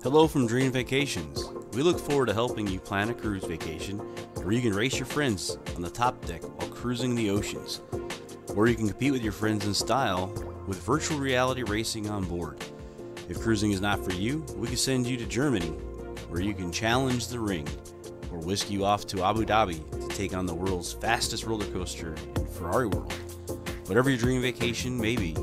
Hello from Dream Vacations. We look forward to helping you plan a cruise vacation where you can race your friends on the top deck while cruising the oceans, or you can compete with your friends in style with virtual reality racing on board. If cruising is not for you, we can send you to Germany where you can challenge the ring, or whisk you off to Abu Dhabi to take on the world's fastest roller coaster in Ferrari World. Whatever your dream vacation may be,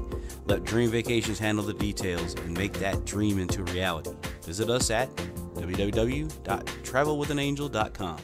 let Dream Vacations handle the details and make that dream into reality. Visit us at www.travelwithanangel.com.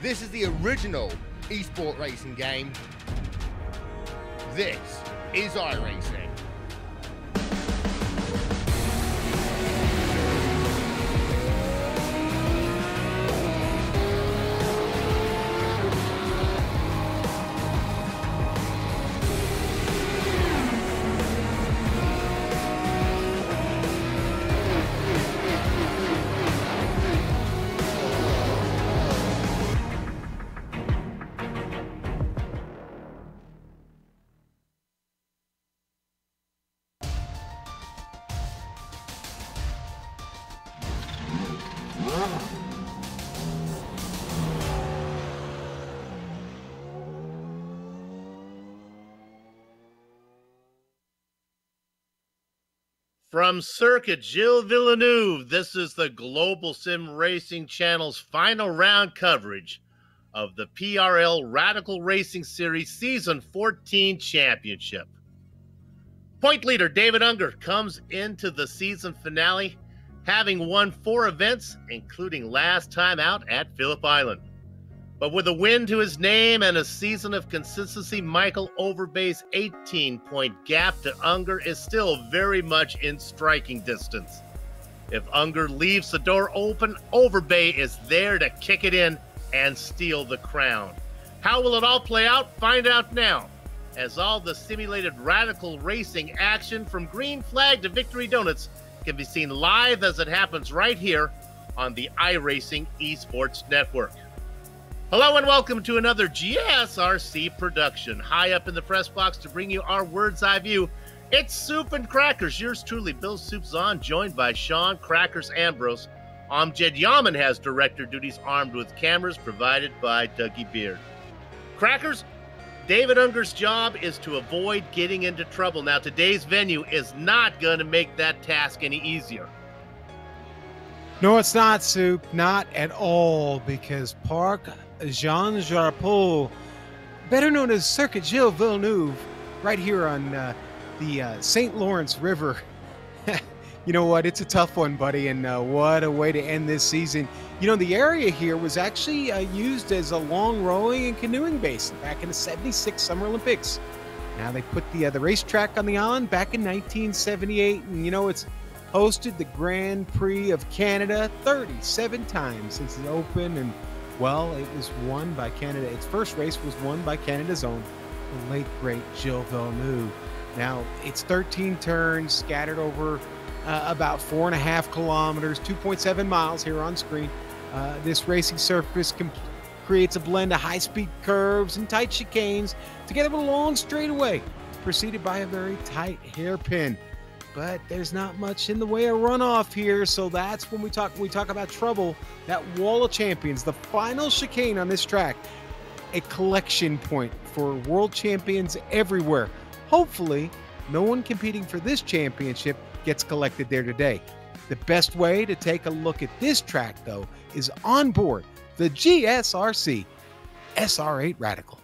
This is the original esport racing game. This is iRacing. From Circuit Gilles Villeneuve, this is the Global SimRacing Channel's final round coverage of the PRL Radical Racing Series Season 14 Championship. Point leader David Unger comes into the season finale, having won 4 events, including last time out at Phillip Island. But with a win to his name and a season of consistency, Michael Overbay's 18-point gap to Unger is still very much in striking distance. If Unger leaves the door open, Overbay is there to kick it in and steal the crown. How will it all play out? Find out now, as all the simulated radical racing action from green flag to victory donuts can be seen live as it happens right here on the iRacing Esports Network. Hello and welcome to another GSRC production. High up in the press box to bring you our Word's Eye view, it's Soup and Crackers. Yours truly, Bill Soup Zahn, joined by Sean Crackers Ambrose. Amjad Yaman has director duties, armed with cameras provided by Dougie Beard. Crackers, David Unger's job is to avoid getting into trouble. Now, today's venue is not going to make that task any easier. No, it's not, Soup. Not at all, because Parc Jean Jarpeau, better known as Circuit Gilles Villeneuve, right here on the St. Lawrence River. You know what? It's a tough one, buddy, and what a way to end this season. You know, the area here was actually used as a long rowing and canoeing basin back in the '76 Summer Olympics. Now they put the racetrack on the island back in 1978, and you know, it's hosted the Grand Prix of Canada 37 times since it opened, and well, it was won by Canada. Its first race was won by Canada's own, the late great Gilles Villeneuve. Now, it's 13 turns scattered over about 4.5 kilometers, 2.7 miles here on screen. This racing surface creates a blend of high-speed curves and tight chicanes, together with a long straightaway, preceded by a very tight hairpin. but there's not much in the way of runoff here. So that's when we talk about trouble. That wall of champions, the final chicane on this track, a collection point for world champions everywhere. Hopefully, no one competing for this championship gets collected there today. The best way to take a look at this track, though, is on board the GSRC SR8 Radical.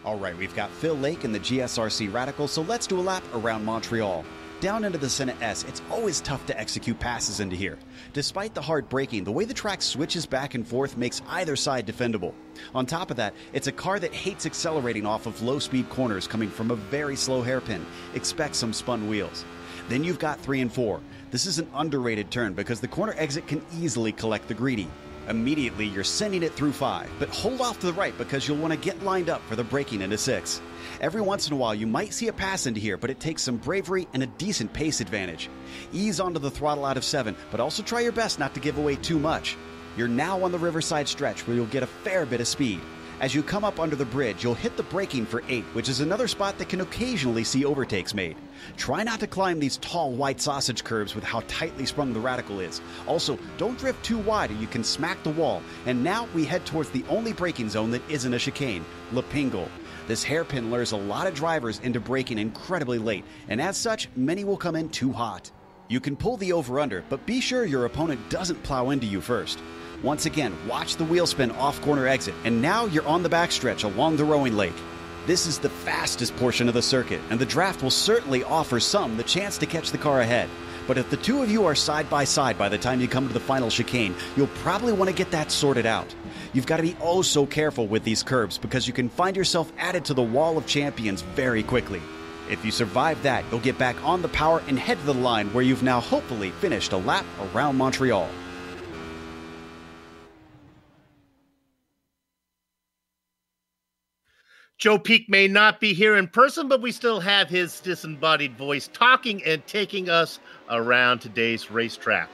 All right, we've got Phil Lake in the GSRC Radical, so let's do a lap around Montreal. Down into the Senna S, it's always tough to execute passes into here. Despite the hard braking, the way the track switches back and forth makes either side defendable. On top of that, it's a car that hates accelerating off of low-speed corners coming from a very slow hairpin. Expect some spun wheels. Then you've got 3 and 4. This is an underrated turn because the corner exit can easily collect the greedy. Immediately, you're sending it through 5, but hold off to the right because you'll want to get lined up for the braking into 6. Every once in a while, you might see a pass into here, but it takes some bravery and a decent pace advantage. Ease onto the throttle out of 7, but also try your best not to give away too much. You're now on the Riverside stretch where you'll get a fair bit of speed. As you come up under the bridge, you'll hit the braking for 8, which is another spot that can occasionally see overtakes made. Try not to climb these tall white sausage curves with how tightly sprung the Radical is. Also, don't drift too wide or you can smack the wall. And now we head towards the only braking zone that isn't a chicane, La Pingle. This hairpin lures a lot of drivers into braking incredibly late, and as such, many will come in too hot. You can pull the over-under, but be sure your opponent doesn't plow into you first. Once again, watch the wheel spin off corner exit, and now you're on the backstretch along the rowing lake. This is the fastest portion of the circuit, and the draft will certainly offer some the chance to catch the car ahead. But if the two of you are side by side by the time you come to the final chicane, you'll probably want to get that sorted out. You've got to be oh so careful with these curbs because you can find yourself added to the wall of champions very quickly. If you survive that, you'll get back on the power and head to the line where you've now hopefully finished a lap around Montreal. Joe Peak may not be here in person, but we still have his disembodied voice talking and taking us around today's racetrack.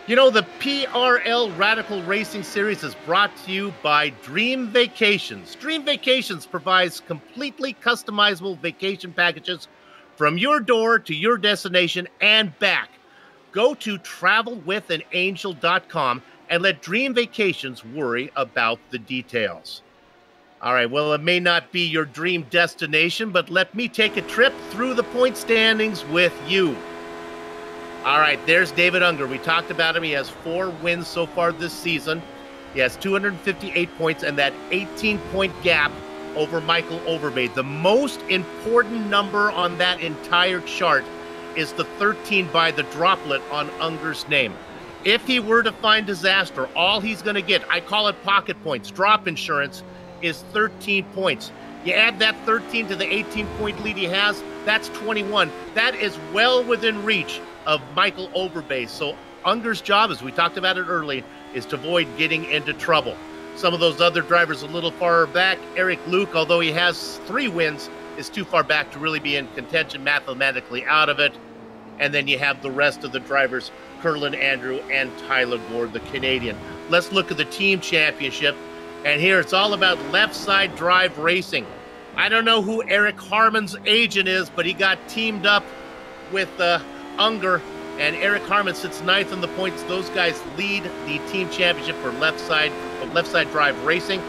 You know, the PRL Radical Racing Series is brought to you by Dream Vacations. Dream Vacations provides completely customizable vacation packages from your door to your destination and back. Go to travelwithanangel.com and let Dream Vacations worry about the details. All right, well, it may not be your dream destination, but let me take a trip through the point standings with you. All right, there's David Unger. We talked about him. He has 4 wins so far this season. He has 258 points and that 18-point gap over Michael Overbay. The most important number on that entire chart is the 13 by the droplet on Unger's name. If he were to find disaster, all he's going to get, I call it pocket points, drop insurance, is 13 points. You add that 13 to the 18-point lead he has, that's 21. That is well within reach of Michael Overbay. So Unger's job, as we talked about it early, is to avoid getting into trouble. Some of those other drivers a little far back. Eric Luke, although he has 3 wins, is too far back to really be in contention, mathematically out of it. And then you have the rest of the drivers, Curlin Andrew and Tyler Gore, the Canadian. Let's look at the team championship. And here it's all about left side drive racing. I don't know who Eric Harmon's agent is, but he got teamed up with Unger, and Eric Harmon sits 9th in the points. Those guys lead the team championship for left side drive racing.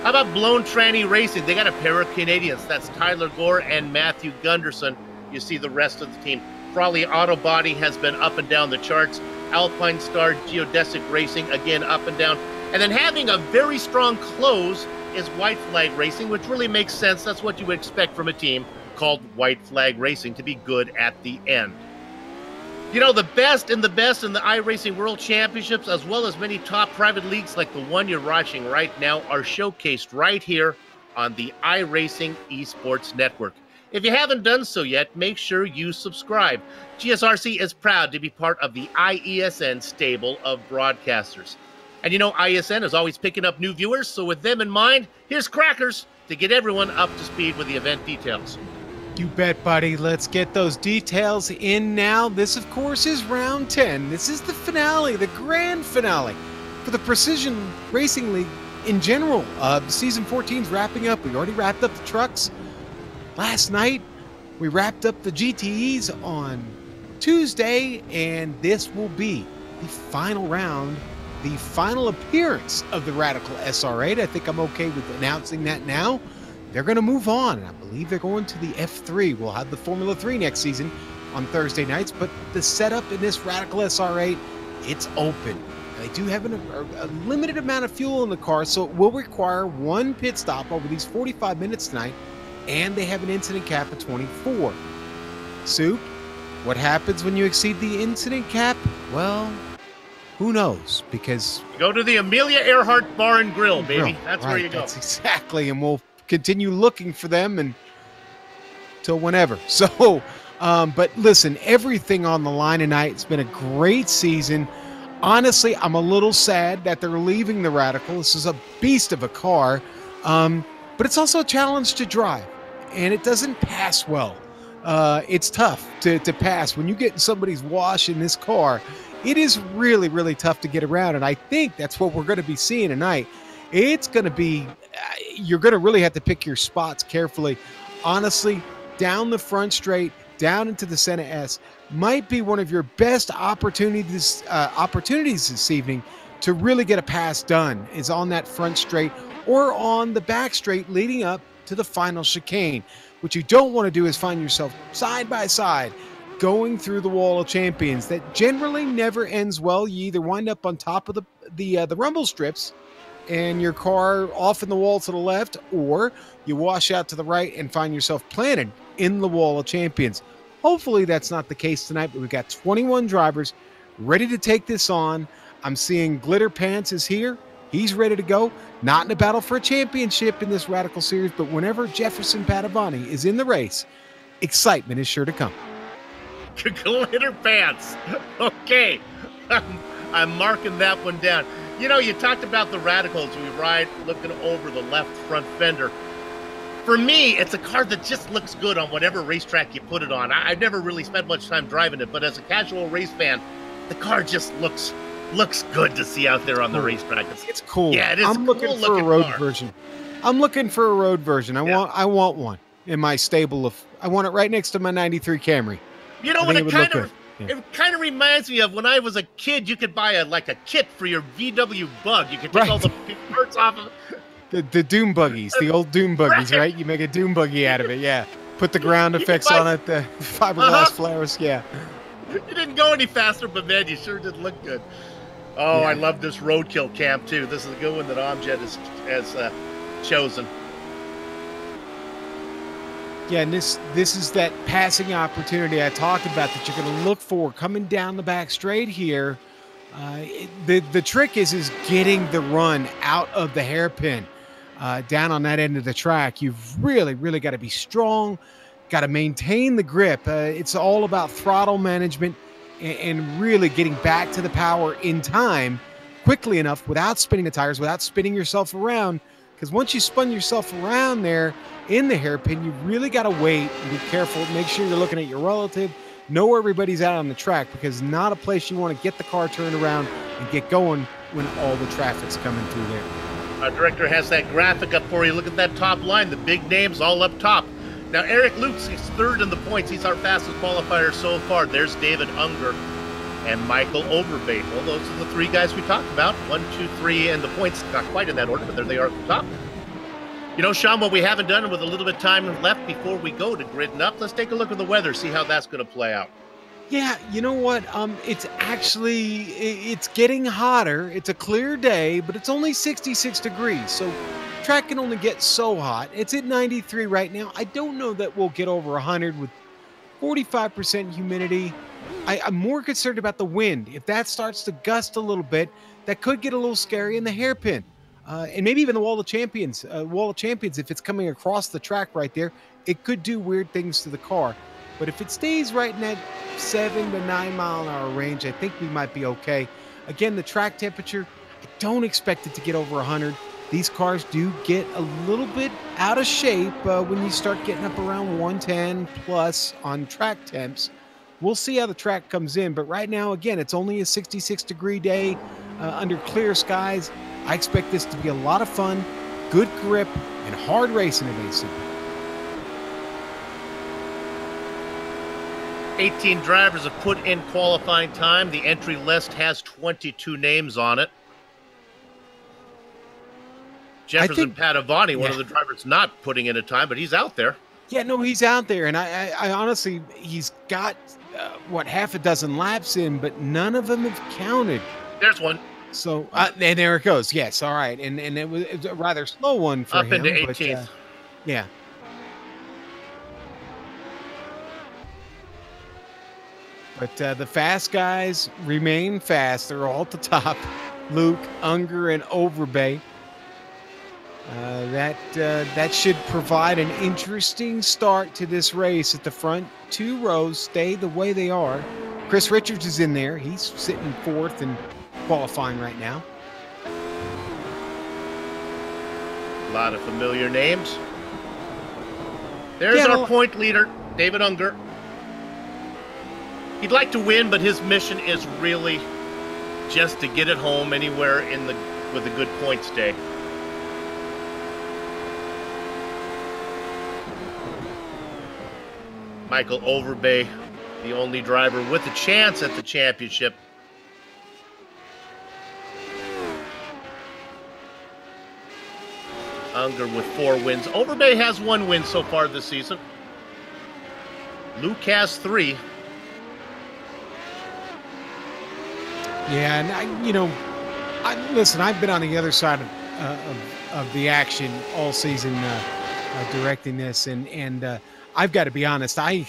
How about Blown Tranny Racing? They got a pair of Canadians. That's Tyler Gore and Matthew Gunderson. You see the rest of the team. Frawley Auto Body has been up and down the charts. Alpine Star Geodesic Racing, again, up and down. And then having a very strong close is White Flag Racing, which really makes sense. That's what you would expect from a team called White Flag Racing to be good at the end. You know, the best in the iRacing World Championships, as well as many top private leagues like the one you're watching right now, are showcased right here on the iRacing Esports Network. If you haven't done so yet, make sure you subscribe. GSRC is proud to be part of the IESN stable of broadcasters. And you know, ISN is always picking up new viewers, so with them in mind, here's Crackers to get everyone up to speed with the event details. You bet, buddy. Let's get those details in now. This, of course, is round 10. This is the finale, the grand finale for the Precision Racing League in general, season 14 is wrapping up. We already wrapped up the trucks last night. We wrapped up the GTEs on Tuesday, and this will be the final round, the final appearance of the Radical SR8. I think I'm okay with announcing that now. They're going to move on, and I believe they're going to the F3. We'll have the Formula 3 next season on Thursday nights, but the setup in this Radical SR8, it's open. They do have a limited amount of fuel in the car, so it will require one pit stop over these 45 minutes tonight, and they have an incident cap of 24. Soup, what happens when you exceed the incident cap? Well, who knows? Because go to the Amelia Earhart Bar and Grill, baby. That's right, where you go. That's exactly, and we'll continue looking for them until whenever. So, but listen, everything on the line tonight. It's been a great season. Honestly, I'm a little sad that they're leaving the Radical. This is a beast of a car, but it's also a challenge to drive, and it doesn't pass well. It's tough to pass. When you get in somebody's wash in this car, it is really, really tough to get around, and I think that's what we're going to be seeing tonight. It's going to be, you're going to really have to pick your spots carefully. Honestly, down the front straight, down into the Senna S, might be one of your best opportunities this evening to really get a pass done, is on that front straight or on the back straight leading up to the final chicane. What you don't want to do is find yourself side by side going through the wall of champions. That generally never ends well. You either wind up on top of the rumble strips and your car off in the wall to the left, or you wash out to the right and find yourself planted in the wall of champions. Hopefully that's not the case tonight, but we've got 21 drivers ready to take this on. I'm seeing Glitter Pants is here. He's ready to go. Not in a battle for a championship in this Radical Series, but whenever Jefferson Padavani is in the race, excitement is sure to come. Glitter Pants. Okay. I'm marking that one down. You know, you talked about the Radicals. We ride looking over the left front fender. For me, it's a car that just looks good on whatever racetrack you put it on. I've never really spent much time driving it, but as a casual race fan, the car just looks good to see out there on the racetrack. It's cool. Yeah, it is. I'm looking for a road version. I'm looking for a road version. I want one in my stable of. I want it right next to my ¡93 Camry. You know what? It kind of reminds me of when I was a kid. You could buy a kit for your VW Bug. You could take all the parts off of it. The Doom buggies, the old Doom buggies, right? You make a Doom buggy out of it, yeah. Put the ground effects on it, the fiberglass flares, yeah. You didn't go any faster, but man, you sure did look good. Oh, yeah. I love this roadkill camp too. This is a good one that Amjad has chosen. Yeah, and this is that passing opportunity I talked about that you're going to look for coming down the back straight here. The trick is getting the run out of the hairpin down on that end of the track. You've really got to be strong, got to maintain the grip. It's all about throttle management and really getting back to the power in time quickly enough without spinning the tires, without spinning yourself around. Because once you spun yourself around there in the hairpin, you really got to wait and be careful. Make sure you're looking at your relative. Know where everybody's out on the track, because not a place you want to get the car turned around and get going when all the traffic's coming through there. Our director has that graphic up for you. Look at that top line, the big names all up top. Now, Eric Lutz is third in the points. He's our fastest qualifier so far. There's David Unger and Michael Overbait. Well, those are the three guys we talked about. 1, 2, 3, and the points not quite in that order, but there they are at the top. You know, Sean, what we haven't done with a little bit of time left before we go to gridding up, let's take a look at the weather, see how that's going to play out. Yeah, you know what? It's getting hotter. It's a clear day, but it's only 66 degrees. So track can only get so hot. It's at 93 right now. I don't know that we'll get over 100 with 45% humidity. I'm more concerned about the wind. If that starts to gust a little bit, that could get a little scary in the hairpin. And maybe even the Wall of Champions. If it's coming across the track right there, it could do weird things to the car. But if it stays right in that 7 to 9 mile an hour range, I think we might be okay. Again, the track temperature, I don't expect it to get over 100. These cars do get a little bit out of shape when you start getting up around 110 plus on track temps. We'll see how the track comes in. But right now, again, it's only a 66 degree day under clear skies. I expect this to be a lot of fun, good grip, and hard racing today, Super. 18 drivers have put in qualifying time. The entry list has 22 names on it. Jefferson Padavani, one of the drivers, not putting in a time, but he's out there. Yeah, no, he's out there, and I honestly, he's got half a dozen laps in, but none of them have counted. There's one. So and there it goes. Yes, all right, and it was a rather slow one for him. Up into 18th. But, yeah. But the fast guys remain fast. They're all at the top. Luke, Unger, and Overbay. That should provide an interesting start to this race. At the front, 2 rows stay the way they are. Chris Richards is in there. He's sitting 4th and qualifying right now. A lot of familiar names. There's our point leader, David Unger. He'd like to win, but his mission is really just to get it home anywhere with a good points day. Michael Overbay, the only driver with a chance at the championship. Unger with 4 wins. Overbay has 1 win so far this season. Luke has 3. Yeah, and listen, I've been on the other side of the action all season, directing this, and I've got to be honest. I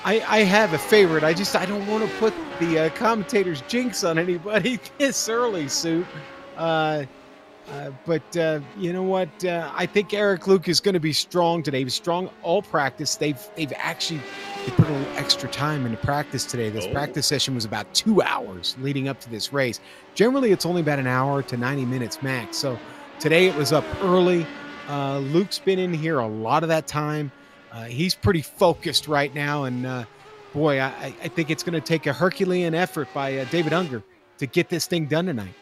have a favorite. I don't want to put the commentator's jinx on anybody this early, Sue. But you know what? I think Eric Luke is going to be strong today. He was strong all practice. They put a little extra time into practice today. This practice session was about 2 hours leading up to this race. Generally, it's only about an hour to 90 minutes max. So today it was up early. Luke's been in here a lot of that time. He's pretty focused right now. And boy, I think it's going to take a Herculean effort by David Unger to get this thing done tonight.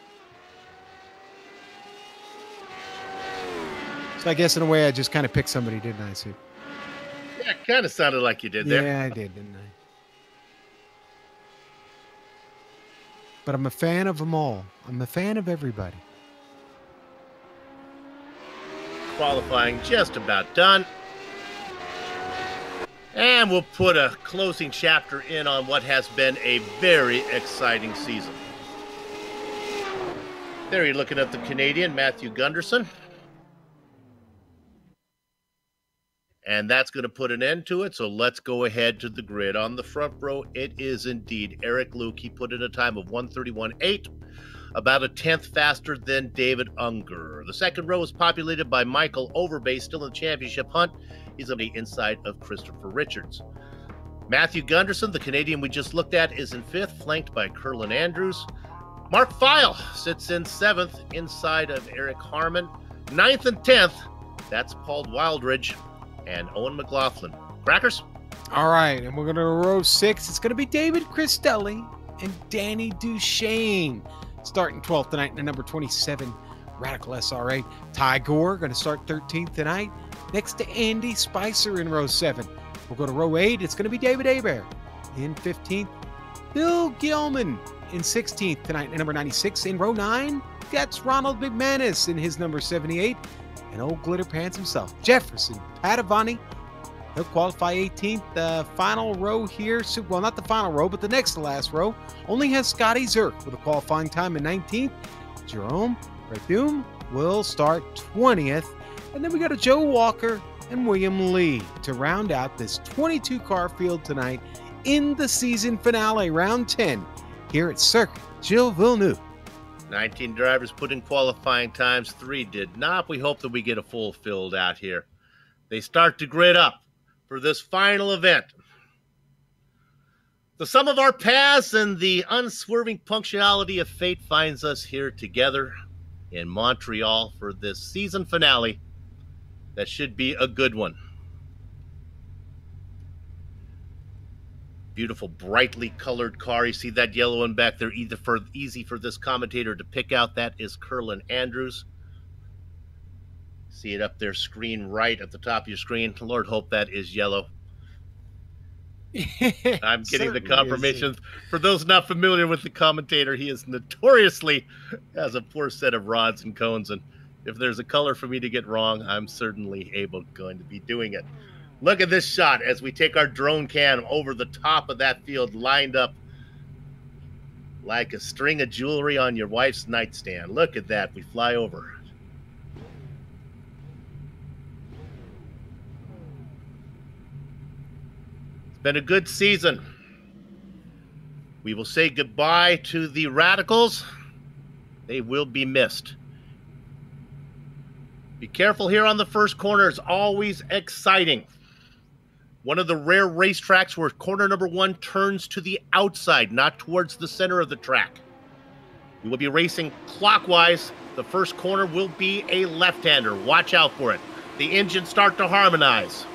So I guess in a way I just kind of picked somebody, didn't I, Sue? Yeah, kind of sounded like you did there. Yeah, I did, didn't I? But I'm a fan of them all. I'm a fan of everybody. Qualifying just about done. And we'll put a closing chapter in on what has been a very exciting season. There you're looking at the Canadian, Matthew Gunderson. And that's going to put an end to it, so let's go ahead to the grid. On the front row, it is indeed Eric Luke. He put in a time of 1:31.8, about a 10th faster than David Unger. The second row is populated by Michael Overbay, still in the championship hunt. He's on the inside of Christopher Richards. Matthew Gunderson, the Canadian we just looked at, is in 5th, flanked by Curlin Andrews. Mark Feil sits in 7th, inside of Eric Harmon. 9th and 10th, that's Paul Wildridge and Owen McLaughlin. Crackers? All right, and we're going to row 6. It's going to be David Cristelli and Danny Duchesne starting 12th tonight in the number 27 Radical SR8. Ty Gore going to start 13th tonight next to Andy Spicer in row 7. We'll go to row 8. It's going to be David Hebert in 15th. Bill Gilman in 16th tonight in number 96. In row 9, that's Ronald McManus in his number 78. And old Glitter Pants himself, Jefferson Padavani. He'll qualify 18th. The final row here, well, not the final row, but the next to last row, only has Scotty Zerk with a qualifying time in 19th. Jerome Redum will start 20th. And then we got a Joe Walker and William Lee to round out this 22-car field tonight in the season finale, round 10, here at Circuit Gilles Villeneuve. 19 drivers put in qualifying times, 3 did not. We hope that we get a full field out here. They start to grid up for this final event. The sum of our paths and the unswerving punctuality of fate finds us here together in Montreal for this season finale that should be a good one. Beautiful, brightly colored car. You see that yellow one back there, easy for this commentator to pick out. That is Curlin Andrews. See it up there, screen right at the top of your screen. Lord hope that is yellow. I'm getting the confirmation. For those not familiar with the commentator, he is notoriously has a poor set of rods and cones, and if there's a color for me to get wrong, I'm certainly going to be doing it. Look at this shot as we take our drone cam over the top of that field, lined up like a string of jewelry on your wife's nightstand. Look at that. We fly over. Been a good season. We will say goodbye to the Radicals. They will be missed. Be careful here on the first corner. It's always exciting. One of the rare racetracks where corner number 1 turns to the outside, not towards the center of the track. We will be racing clockwise. The first corner will be a left-hander. Watch out for it. The engines start to harmonize.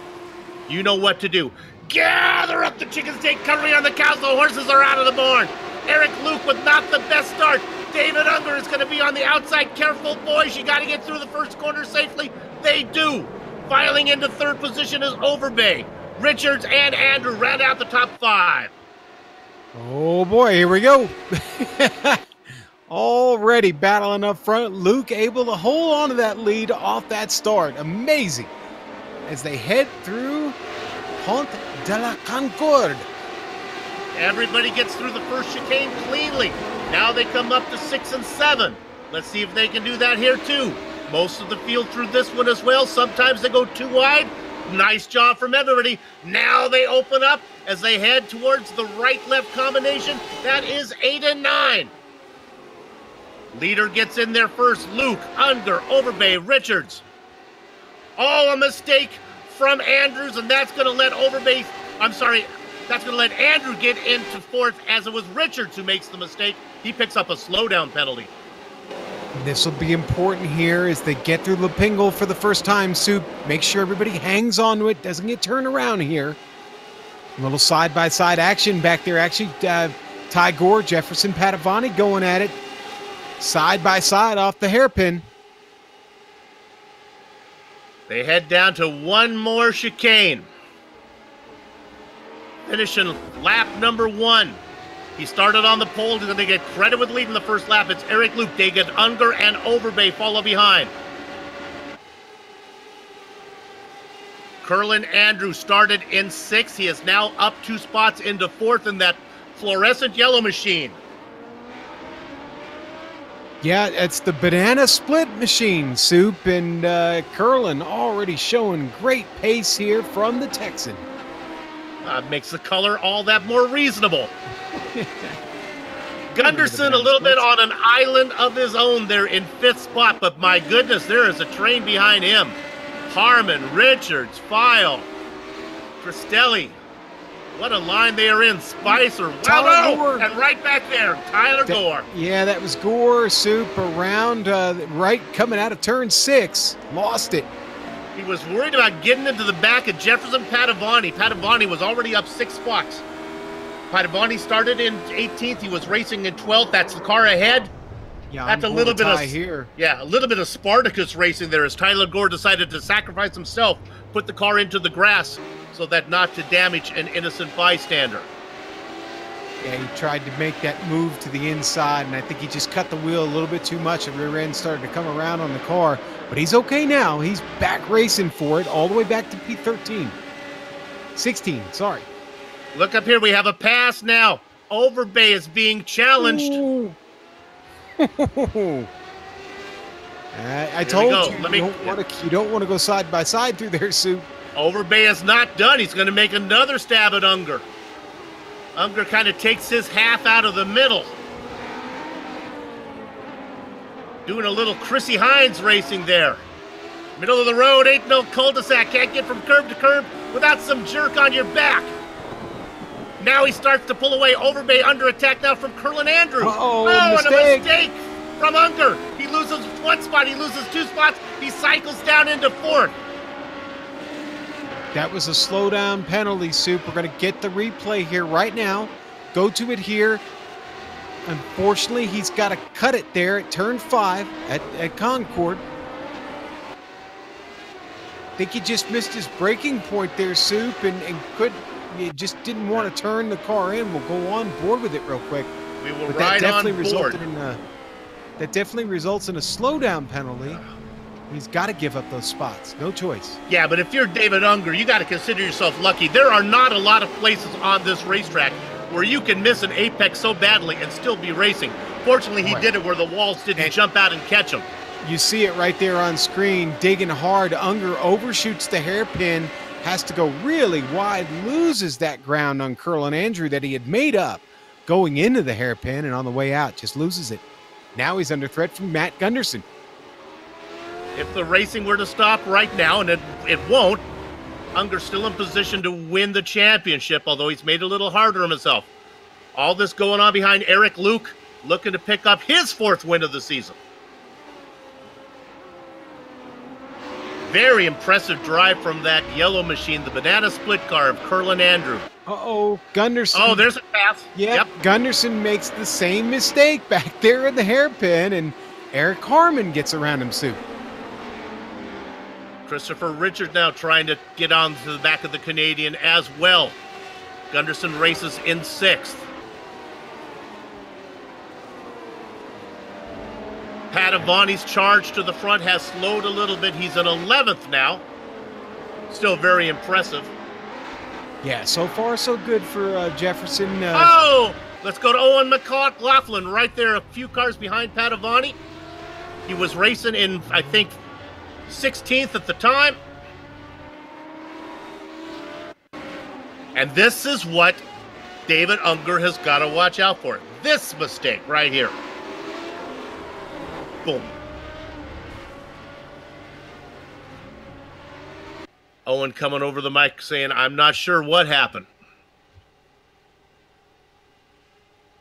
You know what to do. Gather up the chickens, take cutlery on the cows. The horses are out of the barn. Eric Luke with not the best start. David Unger is going to be on the outside. Careful, boys. You got to get through the first corner safely. They do. Filing into third position is Overbay. Richards and Andrew round out the top 5. Oh, boy. Here we go. Already battling up front. Luke able to hold on to that lead off that start. Amazing. As they head through Pont de la Concorde. Everybody gets through the first chicane cleanly. Now they come up to 6 and 7. Let's see if they can do that here too. Most of the field through this one as well. Sometimes they go too wide. Nice job from everybody. Now they open up as they head towards the right-left combination. That is 8 and 9. Leader gets in there first. Luke, Unger, Overbay, Richards. All a mistake from Andrews, and that's going to let that's going to let Andrew get into 4th, as it was Richards who makes the mistake. He picks up a slowdown penalty. This will be important here as they get through Lapingle for the first time, Soup. Make sure everybody hangs on to it, doesn't get turned around here. A little side-by-side action back there. Actually, Ty Gore, Jefferson Padavani going at it. Side-by-side off the hairpin. They head down to one more chicane. Finishing lap number 1. He started on the pole. He's going to get credit with leading the first lap. It's Eric Luke. They get Unger and Overbay follow behind. Curlin Andrew started in 6th. He is now up 2 spots into 4th in that fluorescent yellow machine. Yeah, it's the banana split machine, Soup, and Curlin already showing great pace here from the Texan. Makes the color all that more reasonable. Gunderson a little bit on an island of his own there in 5th spot, but my goodness, there is a train behind him. Harmon, Richards, File, Cristelli. What a line they are in. Spicer, wow, and right back there, Tyler Gore. Yeah, that was Gore, Soup, around right coming out of turn 6. Lost it. He was worried about getting into the back of Jefferson Padavani. Padavani was already up 6 spots. Padavani started in 18th. He was racing in 12th. That's the car ahead. Yeah, that's a little bit of here. Yeah, a little bit of Spartacus racing there as Tyler Gore decided to sacrifice himself, put the car into the grass so that not to damage an innocent bystander. Yeah, he tried to make that move to the inside, and I think he just cut the wheel a little bit too much. The rear end started to come around on the car, but he's okay now. He's back racing for it all the way back to P13. 16, sorry. Look up here. We have a pass now. Overbay is being challenged. I told you, you don't want to go side by side through there, Sue. Overbay is not done. He's going to make another stab at Unger. Unger kind of takes his half out of the middle. Doing a little Chrissy Hines racing there. Middle of the road, ain't no cul-de-sac. Can't get from curb to curb without some jerk on your back. Now he starts to pull away. Overbay under attack now from Curlin Andrews. Mistake. And a mistake from Unger. He loses 1 spot. He loses 2 spots. He cycles down into 4th. That was a slowdown penalty, Soup. We're going to get the replay here right now. Go to it here. Unfortunately, he's got to cut it there at turn 5 at Concord. I think he just missed his braking point there, Soup, he just didn't want to turn the car in. We'll go on board with it real quick. We will But ride on board. That definitely results in a slowdown penalty. He's got to give up those spots. No choice. Yeah, but if you're David Unger, you got to consider yourself lucky. There are not a lot of places on this racetrack where you can miss an apex so badly and still be racing. Fortunately, he did it where the walls didn't jump out and catch him. You see it right there on screen, digging hard. Unger overshoots the hairpin, has to go really wide, loses that ground on Curlin Andrew that he had made up going into the hairpin, and on the way out, just loses it. Now he's under threat from Matt Gunderson. If the racing were to stop right now, and it won't, Unger's still in position to win the championship, although he's made it a little harder on himself. All this going on behind Eric Luke, looking to pick up his 4th win of the season. Very impressive drive from that yellow machine, the banana split car of Curlin Andrew. Uh-oh, Gunderson. Oh, there's a pass. Yep. Gunderson makes the same mistake back there in the hairpin, and Eric Harmon gets around him, Soup. Christopher Richard now trying to get on to the back of the Canadian as well. Gunderson races in 6th. Padavani's charge to the front has slowed a little bit. He's in 11th now. Still very impressive. Yeah, so far so good for Jefferson. Let's go to Owen McLaughlin right there, a few cars behind Padavani. He was racing in, I think, 16th at the time. And this is what David Unger has got to watch out for. This mistake right here. Boom. Owen coming over the mic saying, I'm not sure what happened.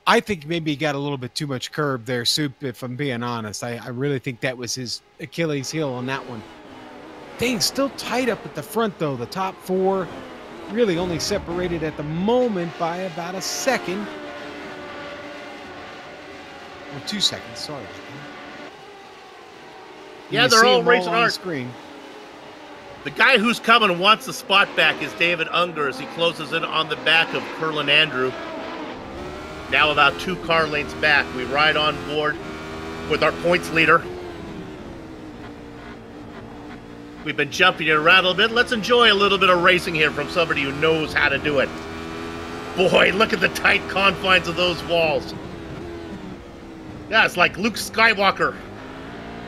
I think maybe he got a little bit too much curb there, Soup, if I'm being honest. I really think that was his Achilles heel on that one. Dang, still tight up at the front, though. The top 4 really only separated at the moment by about a second. Or 2 seconds, sorry. Yeah, they're all racing on hard. Screen. The guy who's coming and wants the spot back is David Unger as he closes in on the back of Curlin Andrew. Now about 2 car lengths back. We ride on board with our points leader. We've been jumping it around a little bit. Let's enjoy a little bit of racing here from somebody who knows how to do it. Boy, look at the tight confines of those walls. Yeah, it's like Luke Skywalker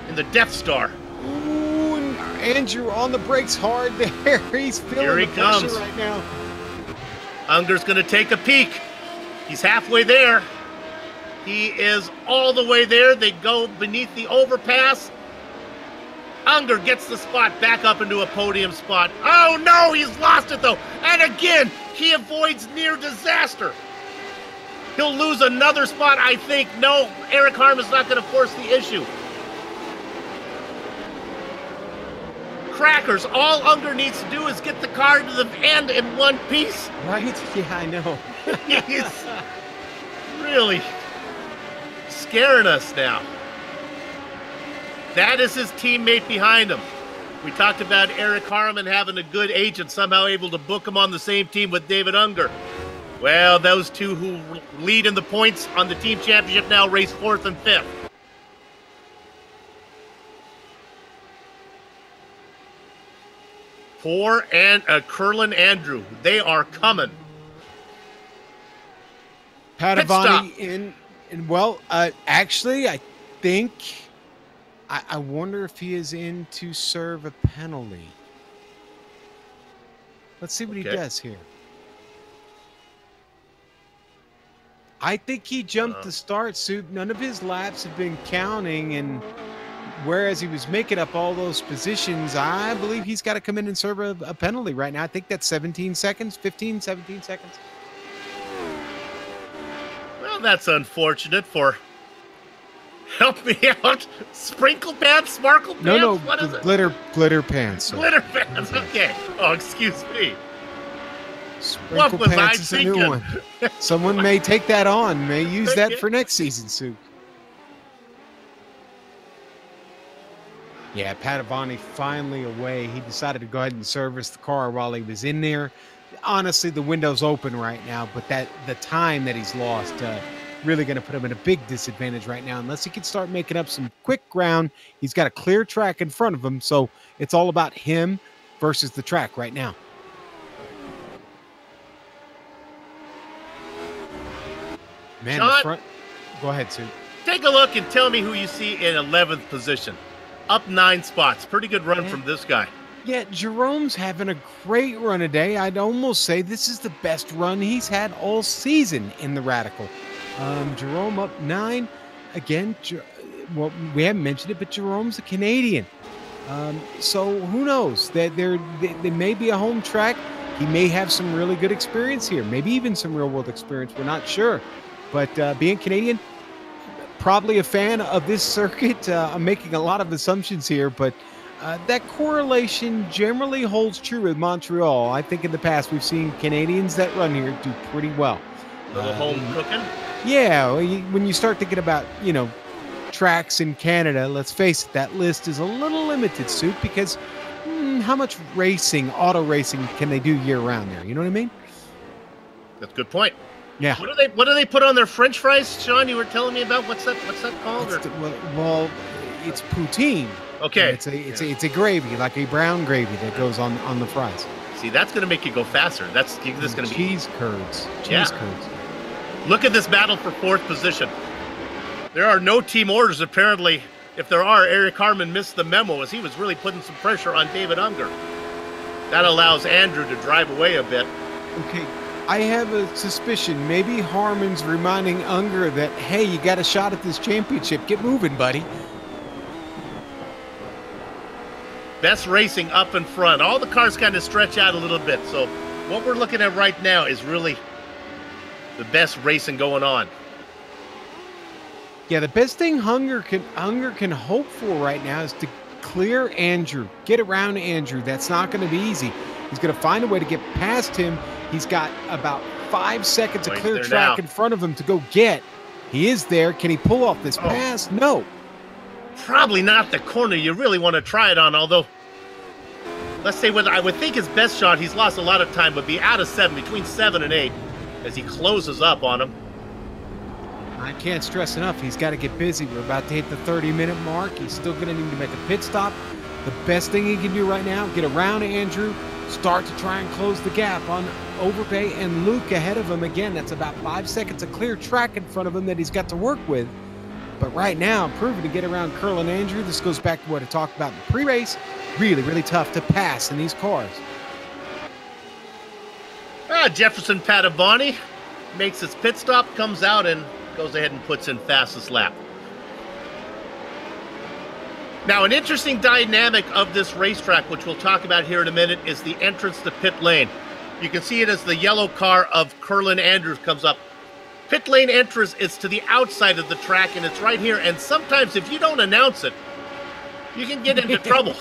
in the Death Star. Ooh, and Andrew on the brakes hard there. He's feeling the pressure right now. Unger's going to take a peek. He's halfway there. He is all the way there. They go beneath the overpass. Unger gets the spot back up into a podium spot. Oh no, he's lost it though. And again, he avoids near disaster. He'll lose another spot, I think. No, Eric Harmon's not going to force the issue. Crackers, all Unger needs to do is get the car to the end in one piece. Right? Yeah, I know. He's really scaring us now. That is his teammate behind him. We talked about Eric Harmon having a good agent, somehow able to book him on the same team with David Unger. Well, those two who lead in the points on the team championship now race 4th and 5th. Curlin Andrew, they are coming. Padavani in, and well, actually, I think, I wonder if he is in to serve a penalty. Let's see what he does here. I think he jumped the start suit. None of his laps have been counting, and whereas he was making up all those positions, I believe he's got to come in and serve a penalty right now. I think that's 17 seconds, 15, 17 seconds. Well, that's unfortunate for Help me out. Sprinkle pants, sparkle pants? No, What is it? glitter pants. Sir. Glitter pants, okay. Oh, excuse me. Sprinkle was I pants is a new thinking? one. Someone may take that on, may use that for next season, Soup. Yeah, Padavani finally away. He decided to go ahead and service the car while he was in there. Honestly, the window's open right now, but the time that he's lost really going to put him at a big disadvantage right now. Unless he can start making up some quick ground, he's got a clear track in front of him, so it's all about him versus the track right now. Man, Sean, the front. Go ahead, Sue. Take a look and tell me who you see in 11th position. Up 9 spots. Pretty good run from this guy. Yeah, Jerome's having a great run today. I'd almost say this is the best run he's had all season in the Radical. Jerome up 9. Again, well, we haven't mentioned it, but Jerome's a Canadian. So who knows? That there may be a home track. He may have some really good experience here. Maybe even some real-world experience. We're not sure. But being Canadian, probably a fan of this circuit. I'm making a lot of assumptions here, but that correlation generally holds true with Montreal. I think in the past we've seen Canadians that run here do pretty well. Little home cooking? Yeah, when you start thinking about, tracks in Canada, let's face it, that list is a little limited, Soup, because how much auto racing can they do year-round there? You know what I mean? That's a good point. Yeah. What do they put on their French fries, Sean? You were telling me about what's that called? Well, it's poutine. Okay. It's a gravy, like a brown gravy that goes on the fries. See, that's going to make you go faster. This is going to be cheese curds. Cheese curds. Look at this battle for 4th position. There are no team orders apparently. If there are, Eric Harmon missed the memo as he was really putting some pressure on David Unger. That allows Andrew to drive away a bit. Okay. I have a suspicion maybe Harmon's reminding Unger that, hey, you got a shot at this championship. Get moving, buddy. Best racing up in front. All the cars kind of stretch out a little bit. So what we're looking at right now is really the best racing going on. Yeah, the best thing Unger can hope for right now is to clear Andrew. Get around Andrew. That's not going to be easy. He's going to find a way to get past him. He's got about 5 seconds of clear track in front of him to go get. He is there. Can he pull off this pass? No. Probably not the corner you really want to try it on, although, let's say what I would think his best shot, he's lost a lot of time, would be out of 7, between 7 and 8, as he closes up on him. I can't stress enough, he's got to get busy. We're about to hit the 30-minute mark. He's still going to need to make a pit stop. The best thing he can do right now, get around Andrew, start to try and close the gap on Overpay and Luke ahead of him. Again, that's about 5 seconds of clear track in front of him that he's got to work with. But right now, proving to get around Curl and Andrew. This goes back to what I talked about in the pre-race. Really, really tough to pass in these cars. Jefferson Padavani makes his pit stop, comes out, and goes ahead and puts in fastest lap. Now, an interesting dynamic of this racetrack, which we'll talk about here in a minute, is the entrance to pit lane. You can see it as the yellow car of Curlin Andrews comes up. Pit lane entrance is to the outside of the track, and it's right here. And sometimes if you don't announce it, you can get into trouble.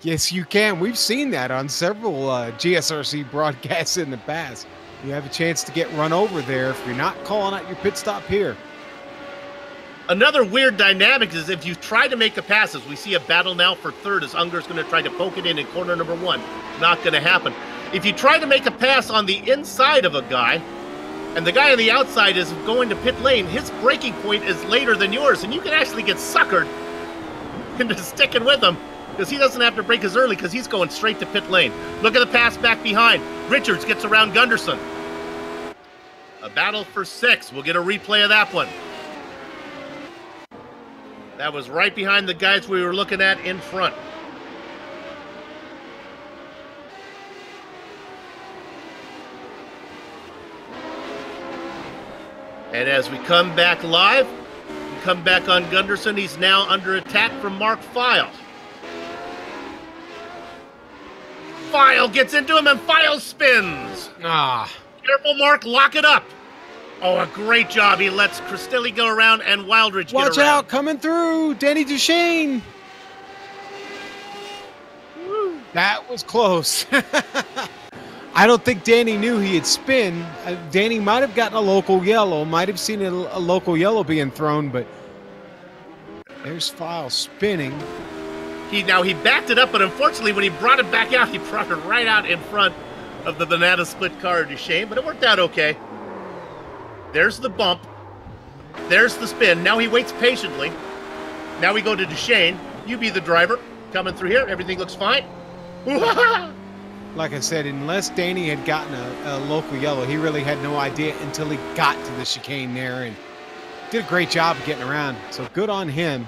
Yes, you can. We've seen that on several GSRC broadcasts in the past. You have a chance to get run over there if you're not calling out your pit stop here. Another weird dynamic is if you try to make a pass, as we see a battle now for 3rd, as Unger's going to try to poke it in corner number 1. Not going to happen. If you try to make a pass on the inside of a guy, and the guy on the outside is going to pit lane, his braking point is later than yours, and you can actually get suckered into sticking with him because he doesn't have to brake as early because he's going straight to pit lane. Look at the pass back behind. Richards gets around Gunderson. A battle for 6. We'll get a replay of that one. That was right behind the guys we were looking at in front. And as we come back live, we come back on Gunderson. He's now under attack from Mark File. File gets into him and File spins. Ah. Careful, Mark. Lock it up. Oh, a great job. He lets Cristelli go around and Wildridge Watch get around. out, coming through. Danny Duchesne. That was close. I don't think Danny knew he had spin. Danny might have gotten a local yellow, might have seen a local yellow being thrown, but there's File spinning. He backed it up, but unfortunately when he brought it back out, he brought it right out in front of the banana split car of Duchesne, but it worked out okay. There's the bump. There's the spin. Now he waits patiently. Now we go to Duchesne. You be the driver. Coming through here. Everything looks fine. Like I said, unless Danny had gotten a local yellow, he really had no idea until he got to the chicane there and did a great job of getting around. So good on him.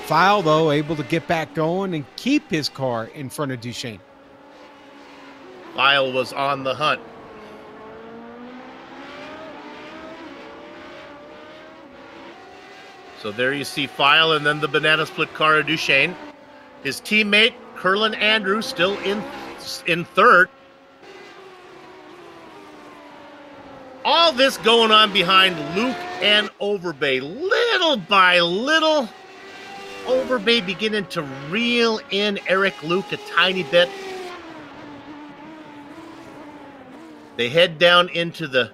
File, though, able to get back going and keep his car in front of Duchesne. File was on the hunt. So there you see File and then the banana split car of Duchesne. His teammate, Curlin Andrew, still in third. All this going on behind Luke and Overbay. Little by little, Overbay beginning to reel in Eric Luke a tiny bit. They head down into the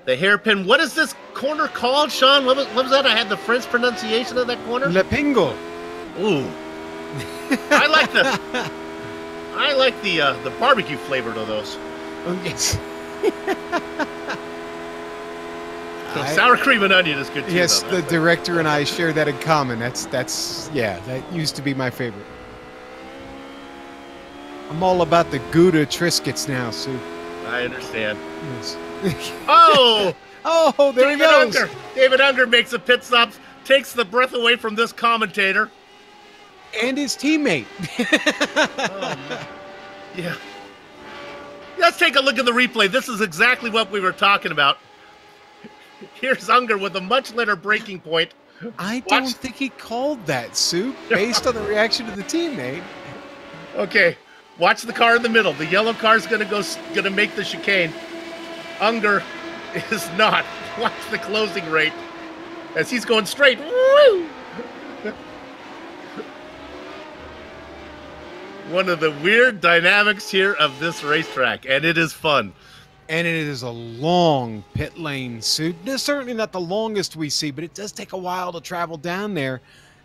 hairpin. What is this corner called, Sean? What was that? I had the French pronunciation of that corner. Le Pingle. Ooh. I like the barbecue flavor to those. Oh, yes. Sour cream and onion is good too. Yes, though. the director and I share that in common. That's yeah, that used to be my favorite. I'm all about the Gouda Triscuits now, Sue. I understand. Yes. Oh! Oh, there he goes. Unger. David Unger makes a pit stop, takes the breath away from this commentator. And his teammate. Oh, man. Yeah. Let's take a look at the replay. This is exactly what we were talking about. Here's Unger with a much later breaking point. I don't think he called that, Sue, based on the reaction of the teammate. Okay, watch the car in the middle. The yellow car's gonna make the chicane. Unger is not. Watch the closing rate as he's going straight. Woo! One of the weird dynamics here of this racetrack, and it is fun. And it is a long pit lane, Sue. It's certainly not the longest we see, but it does take a while to travel down there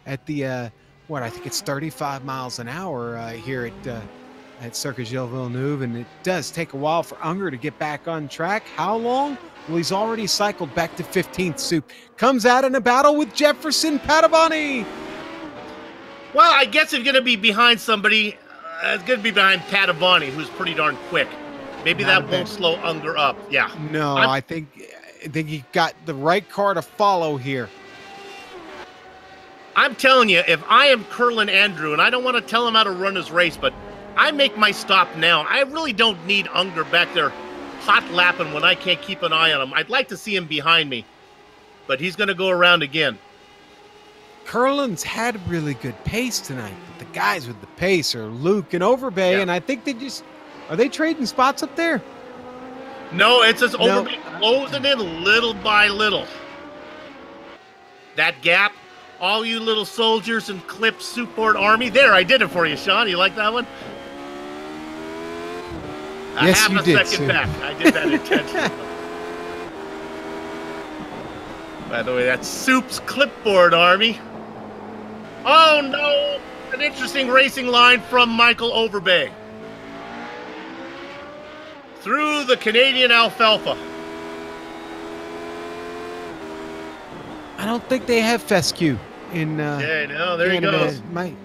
at the, I think it's 35 miles an hour here at Circuit Gilles Villeneuve, and it does take a while for Unger to get back on track. How long? Well, he's already cycled back to 15th, Sue. Comes out in a battle with Jefferson Padovani. Well, I guess if you're going to be behind somebody, it's going to be behind Padovani, who's pretty darn quick. Maybe that won't slow Unger up. Yeah. No, I think he got the right car to follow here. I'm telling you, if I am Curlin Andrew, and I don't want to tell him how to run his race, but I make my stop now. I really don't need Unger back there hot lapping when I can't keep an eye on him. I'd like to see him behind me, but he's going to go around again. Curlin's had really good pace tonight, but the guys with the pace are Luke and Overbay, and I think they just... Are they trading spots up there? No, it's just Overbay closing in little by little. That gap, all you little soldiers and clip support army. There, I did it for you, Sean. You like that one? Yes, you did, half a second back. I did that intentionally. By the way, that's Soup's clipboard army. Oh, no. An interesting racing line from Michael Overbay. Through the Canadian alfalfa. I don't think they have fescue in yeah, no, there Canada. he goes. I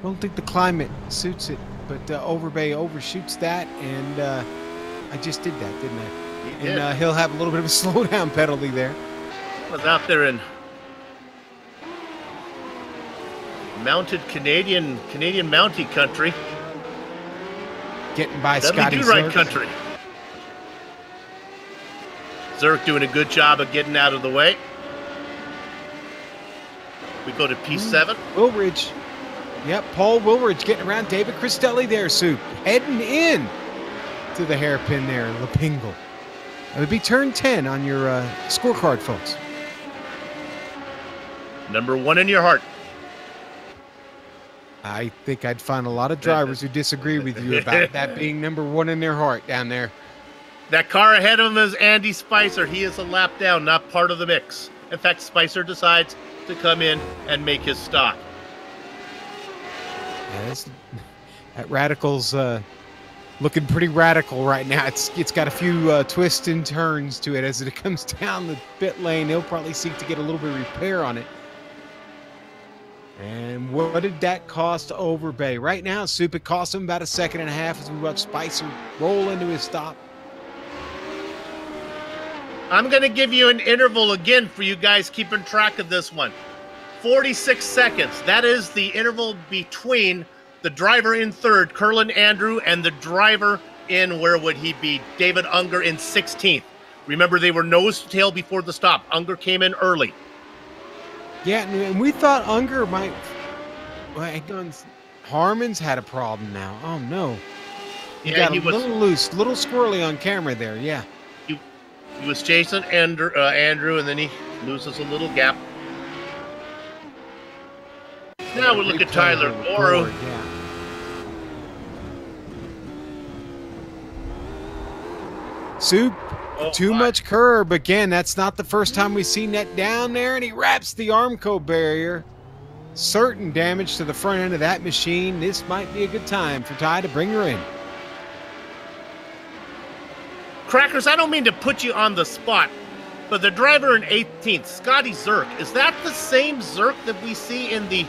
don't think the climate suits it, but Overbay overshoots that, and I just did that, didn't I? He did. And he'll have a little bit of a slowdown penalty there. I was out there in mounted Canadian mountie country. Getting by Dudley Scotty Do-Right Zerk. country. Zerk doing a good job of getting out of the way. We go to P7. Wilridge. Yep, Paul Wilridge getting around David Cristelli there, Sue. Heading in to the hairpin there, Lapingle. It would be turn 10 on your scorecard, folks. Number 1 in your heart. I think I'd find a lot of drivers who disagree with you about that being number 1 in their heart down there. That car ahead of him is Andy Spicer. He is a lap down, not part of the mix. In fact, Spicer decides to come in and make his stop. Yeah, that Radical's looking pretty radical right now. It's got a few twists and turns to it as it comes down the pit lane. They'll probably seek to get a little bit of repair on it. And what did that cost over Bay? Right now, Soup, it cost him about a second and a half as we watch Spicer roll into his stop. I'm going to give you an interval again for you guys keeping track of this one. 46 seconds. That is the interval between the driver in third, Curlin Andrew, and the driver in, where would he be, David Unger in 16th. Remember, they were nose to tail before the stop. Unger came in early. Yeah, and we thought Unger might... Well, Harmon's had a problem now. Oh, no. He got a little loose, little squirrely on camera there, yeah. He was chasing Andrew, and then he loses a little gap. Now we look at Tyler Goro. Yeah. Soup, too much curb. Again, that's not the first time we've seen that down there, and he wraps the Armco barrier. Certain damage to the front end of that machine. This might be a good time for Ty to bring her in. Crackers, I don't mean to put you on the spot, but the driver in 18th, Scotty Zirk, is that the same Zirk that we see in the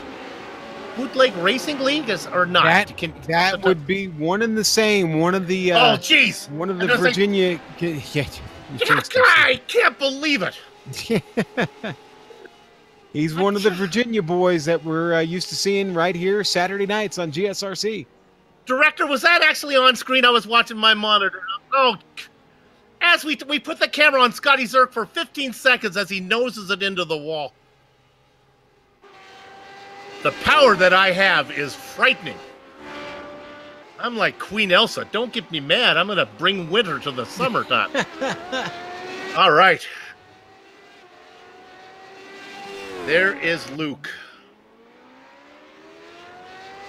Bootleg Racing League, or not? That would be one and the same. One of the oh, jeez, one of the Virginia. I can't believe it. He's one of the Virginia boys that we're used to seeing right here Saturday nights on GSRC. Director, was that actually on screen? I was watching my monitor. Oh, as we put the camera on Scotty Zirk for 15 seconds as he noses it into the wall. The power that I have is frightening. I'm like Queen Elsa. Don't get me mad. I'm going to bring winter to the summertime. All right. There is Luke.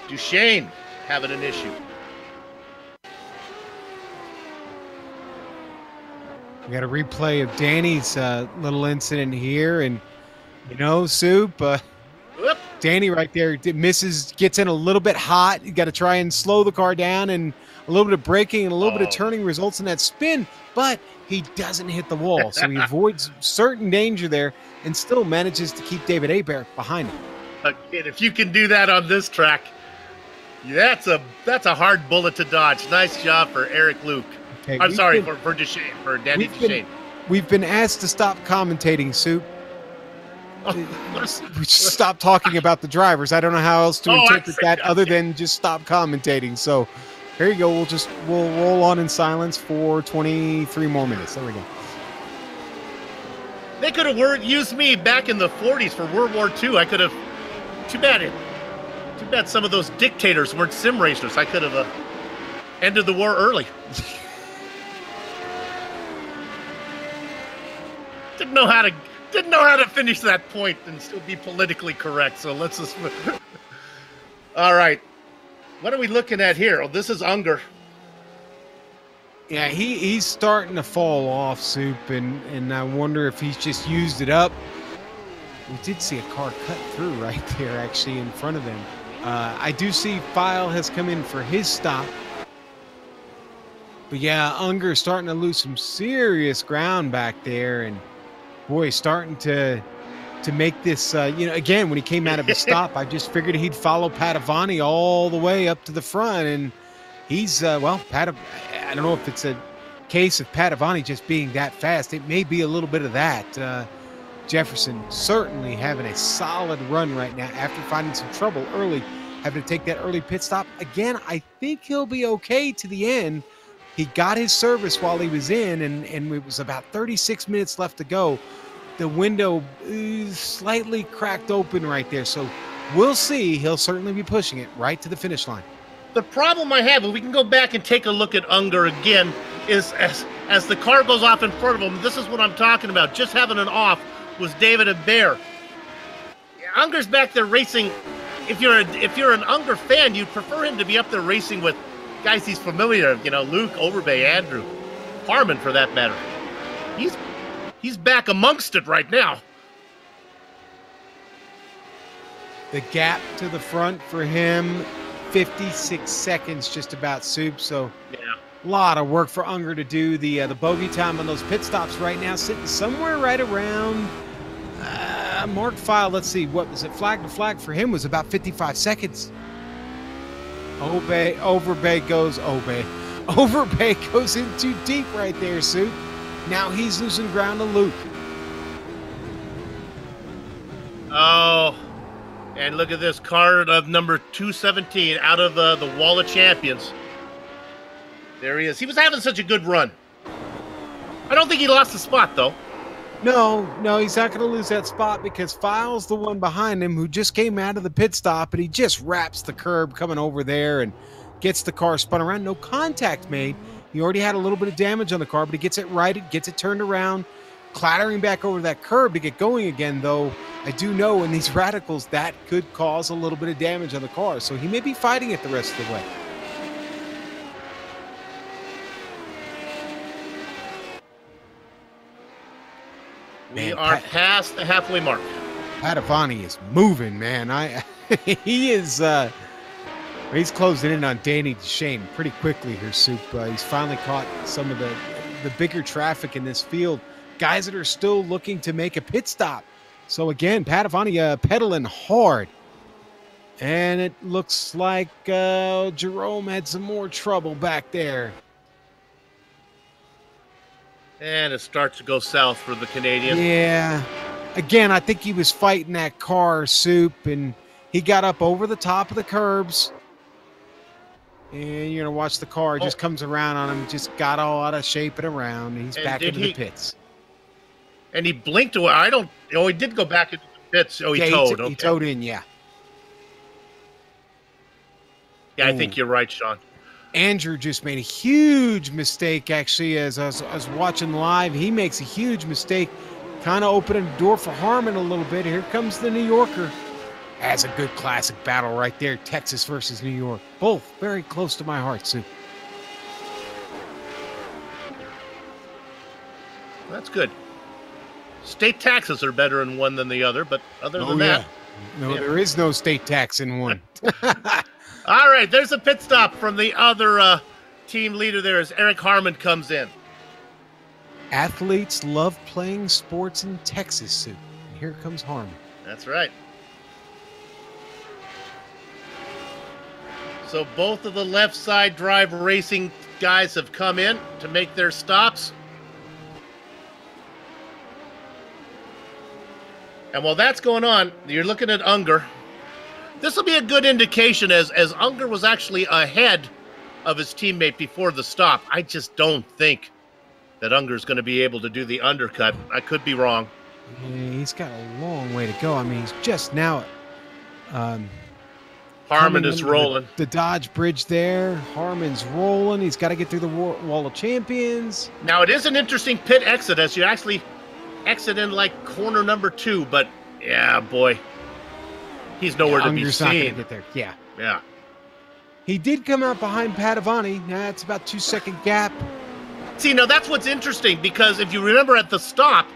Duchesne having an issue. We got a replay of Danny's little incident here, and you know, Soup, Danny right there misses, gets in a little bit hot. You got to try and slow the car down, and a little bit of braking and a little bit of turning results in that spin, but he doesn't hit the wall, so he avoids certain danger there and still manages to keep David Hebert behind him. Again, if you can do that on this track, that's a hard bullet to dodge. Nice job for Eric Luke. Okay, I'm sorry, for Duchesne, for Danny Duchesne. We've been asked to stop commentating, Soup. We stop talking about the drivers. I don't know how else to interpret that other than just stop commentating. So here you go. We'll roll on in silence for 23 more minutes. There we go. They could have used me back in the 40s for World War II. I could have. Too bad some of those dictators weren't sim racers. I could have ended the war early. Didn't know how to finish that point and still be politically correct. So let's just. All right, what are we looking at here? Oh, this is Unger. Yeah, he's starting to fall off, Soup, and I wonder if he's just used it up. We did see a car cut through right there, actually, in front of him. I do see File has come in for his stop. But yeah, Unger starting to lose some serious ground back there, and boy, starting to make this, again, when he came out of his stop, I just figured he'd follow Padavani all the way up to the front, and he's, I don't know if it's a case of Padavani just being that fast. It may be a little bit of that. Jefferson certainly having a solid run right now after finding some trouble early, having to take that early pit stop. Again, I think he'll be okay to the end. He got his service while he was in, and it was about 36 minutes left to go. The window is slightly cracked open right there, so we'll see. He'll certainly be pushing it right to the finish line. The problem I have, and we can go back and take a look at Unger again, is as the car goes off in front of him. This is what I'm talking about. Just having an off was David and Bear. Unger's back there racing. If you're an Unger fan, you'd prefer him to be up there racing with guys he's familiar with, you know, Luke, Overbay, Andrew, Harmon for that matter. He's back amongst it right now. The gap to the front for him, 56 seconds just about, Soup. So Yeah. a lot of work for Unger to do. The bogey time on those pit stops right now sitting somewhere right around Mark File. Let's see, what was it? Flag to flag for him was about 55 seconds. Overbay goes in too deep right there, Soup. Now he's losing ground to Luke. Oh, and look at this card of number 217 out of the Wall of Champions. There he is. He was having such a good run. I don't think he lost the spot, though. No, he's not going to lose that spot because File's the one behind him who just came out of the pit stop, and he just wraps the curb coming over there and gets the car spun around. No contact made. He already had a little bit of damage on the car, but he gets it righted, gets it turned around, clattering back over that curb to get going again, though I do know in these radicals that could cause a little bit of damage on the car, so he may be fighting it the rest of the way. We are past the halfway mark. Padavani is moving, man. He is he's closing in on Danny DeShane pretty quickly here, Soup. He's finally caught some of the bigger traffic in this field. Guys that are still looking to make a pit stop. So again, Padavani pedaling hard. And it looks like Jerome had some more trouble back there. And it starts to go south for the Canadian. Yeah. Again, I think he was fighting that car, Soup, and he got up over the top of the curbs. And you're going to watch the car just comes around on him, just got all out of shape and around. And he's back into the pits. And he blinked away. He did go back into the pits. Oh, he towed. He towed in, yeah. Yeah, I think you're right, Sean. Andrew just made a huge mistake, actually, as I was watching live. He makes a huge mistake, kind of opening the door for Harmon a little bit. Here comes the New Yorker. That's a good classic battle right there, Texas versus New York. Both very close to my heart, Sue. That's good. State taxes are better in one than the other, but other than that. No, there is no state tax in one. All right, there's a pit stop from the other team leader there as Eric Harmon comes in. Athletes love playing sports in Texas, Sue. And here comes Harmon. That's right. So both of the left side drive racing guys have come in to make their stops. And while that's going on, you're looking at Unger. This will be a good indication as Unger was actually ahead of his teammate before the stop. I just don't think that Unger's going to be able to do the undercut. I could be wrong. Yeah, he's got a long way to go. I mean, he's just now Harmon is rolling. The Dodge Bridge there. Harmon's rolling. He's got to get through the Wall of Champions. Now, it is an interesting pit exit as you actually exit in like corner number 2, but yeah, boy. He's nowhere to be Unger's not seen. gonna get there. Yeah. Yeah. He did come out behind Padavani. Now it's about 2-second gap. See, now that's what's interesting because if you remember at the stop,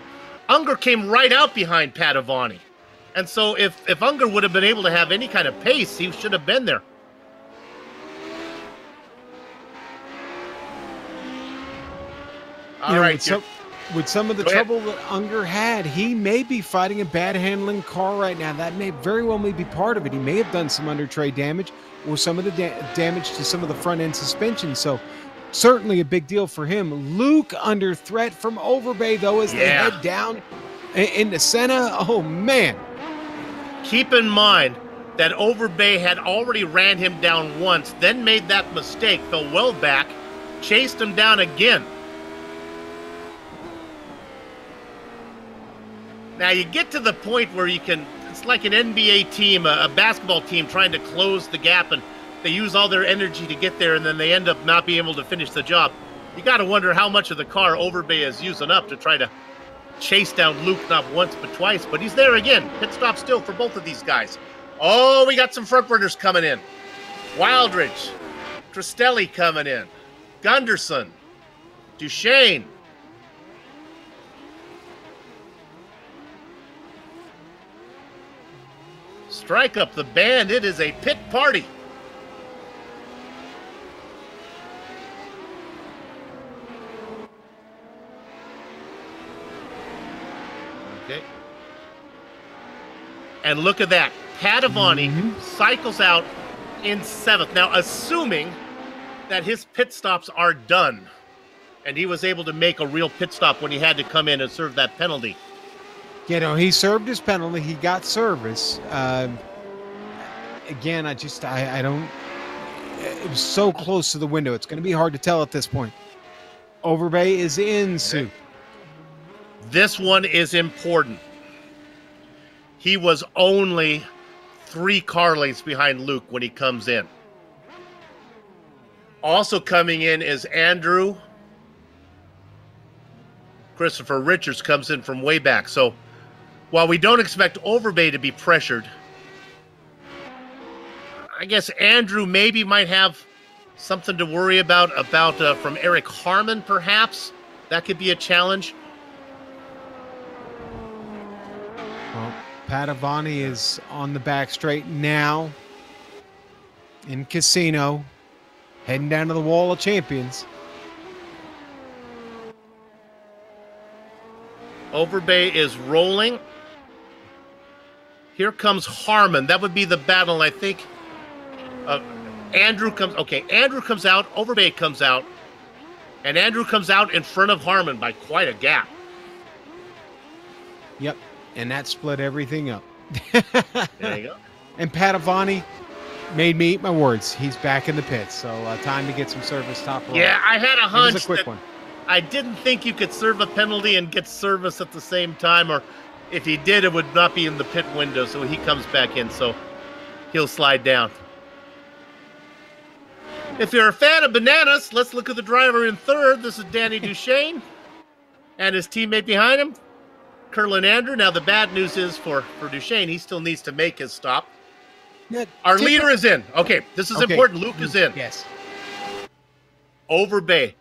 Unger came right out behind Padavani. And so if Unger would have been able to have any kind of pace, he should have been there. All right. With some of the trouble that Unger had, he may be fighting a bad handling car right now. That may very well be part of it. He may have done some under tray damage or some of the damage to some of the front end suspension. So certainly a big deal for him. Luke under threat from Overbay, though, as they head down in the center. Oh, man. Keep in mind that Overbay had already ran him down once, then made that mistake, fell well back, chased him down again. Now you get to the point where you can, it's like an NBA team, a basketball team trying to close the gap, and they use all their energy to get there, and then they end up not being able to finish the job. You got to wonder how much of the car Overbay is using up to try to chase down Luke not once but twice. But he's there again. Pit stop still for both of these guys. Oh, we got some front runners coming in. Wildridge, Tristelli coming in. Gunderson, Duchesne. Strike up the band. It is a pit party. Okay. And look at that. Padavani cycles out in 7th. Now, assuming that his pit stops are done and he was able to make a real pit stop when he had to come in and serve that penalty. You know, he served his penalty. He got service. Again, I don't. It was so close to the window. It's going to be hard to tell at this point. Overbay is in, Sue. This one is important. He was only 3 car lengths behind Luke when he comes in. Also coming in is Andrew. Christopher Richards comes in from way back. So while we don't expect Overbay to be pressured, I guess Andrew maybe might have something to worry about from Eric Harmon, perhaps. That could be a challenge. Well, Padavani is on the back straight now in Casino, heading down to the Wall of Champions. Overbay is rolling. Here comes Harmon. That would be the battle, I think. Andrew comes out. Overbay comes out. And Andrew comes out in front of Harmon by quite a gap. Yep. And that split everything up. There you go. And Padavani made me eat my words. He's back in the pits. So time to get some service top row. Yeah, I had a hunch. It was a quick one. I didn't think you could serve a penalty and get service at the same time, or if he did, it would not be in the pit window, so he comes back in, so he'll slide down. If you're a fan of bananas, let's look at the driver in 3rd. This is Danny Duchesne and his teammate behind him, Curlin Andrew. Now, the bad news is for Duchesne, he still needs to make his stop. Our leader is in. Okay, this is important. Luke is in. Yes. Overbay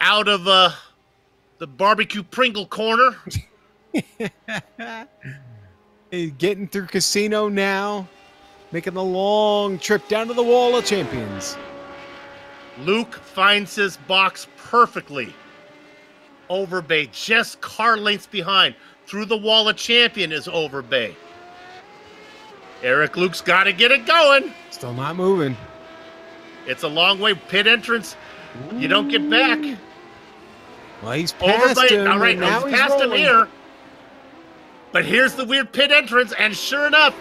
out of the barbecue Pringle corner. Getting through Casino now, making the long trip down to the Wall of Champions. Luke finds his box perfectly. Overbay just car lengths behind. Through the Wall of Champion is Overbay. Eric Luke's got to get it going. Still not moving. It's a long way. Pit entrance. You don't get back. Well, he's past him. All right, now he's past him rolling. here. But here's the weird pit entrance, and sure enough,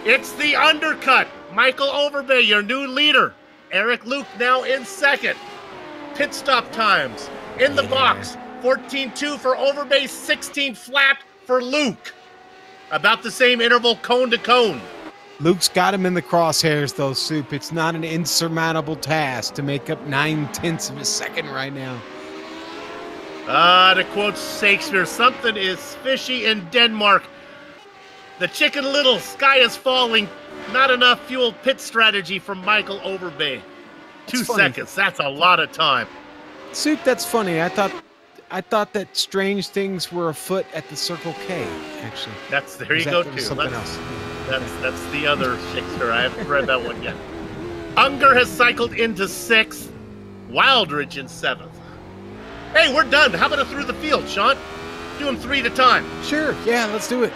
it's the undercut. Michael Overbay, your new leader. Eric Luke now in 2nd. Pit stop times in the box. 14.2 for Overbay, 16 flat for Luke. About the same interval, cone to cone. Luke's got him in the crosshairs, though, Soup. It's not an insurmountable task to make up 9/10 of a second right now. To quote Shakespeare, something is fishy in Denmark. The Chicken Little, sky is falling. Not enough fuel pit strategy from Michael Overbay. 2 seconds, that's a lot of time. Soup, that's funny. I thought that strange things were afoot at the Circle K, actually. There you go, too. Something else. That's the other Shakespeare. I haven't read that one yet. Unger has cycled into 6th. Wildridge in 7th. Hey, we're done. How about a through the field, Sean? Do them 3 at a time. Sure, yeah, let's do it.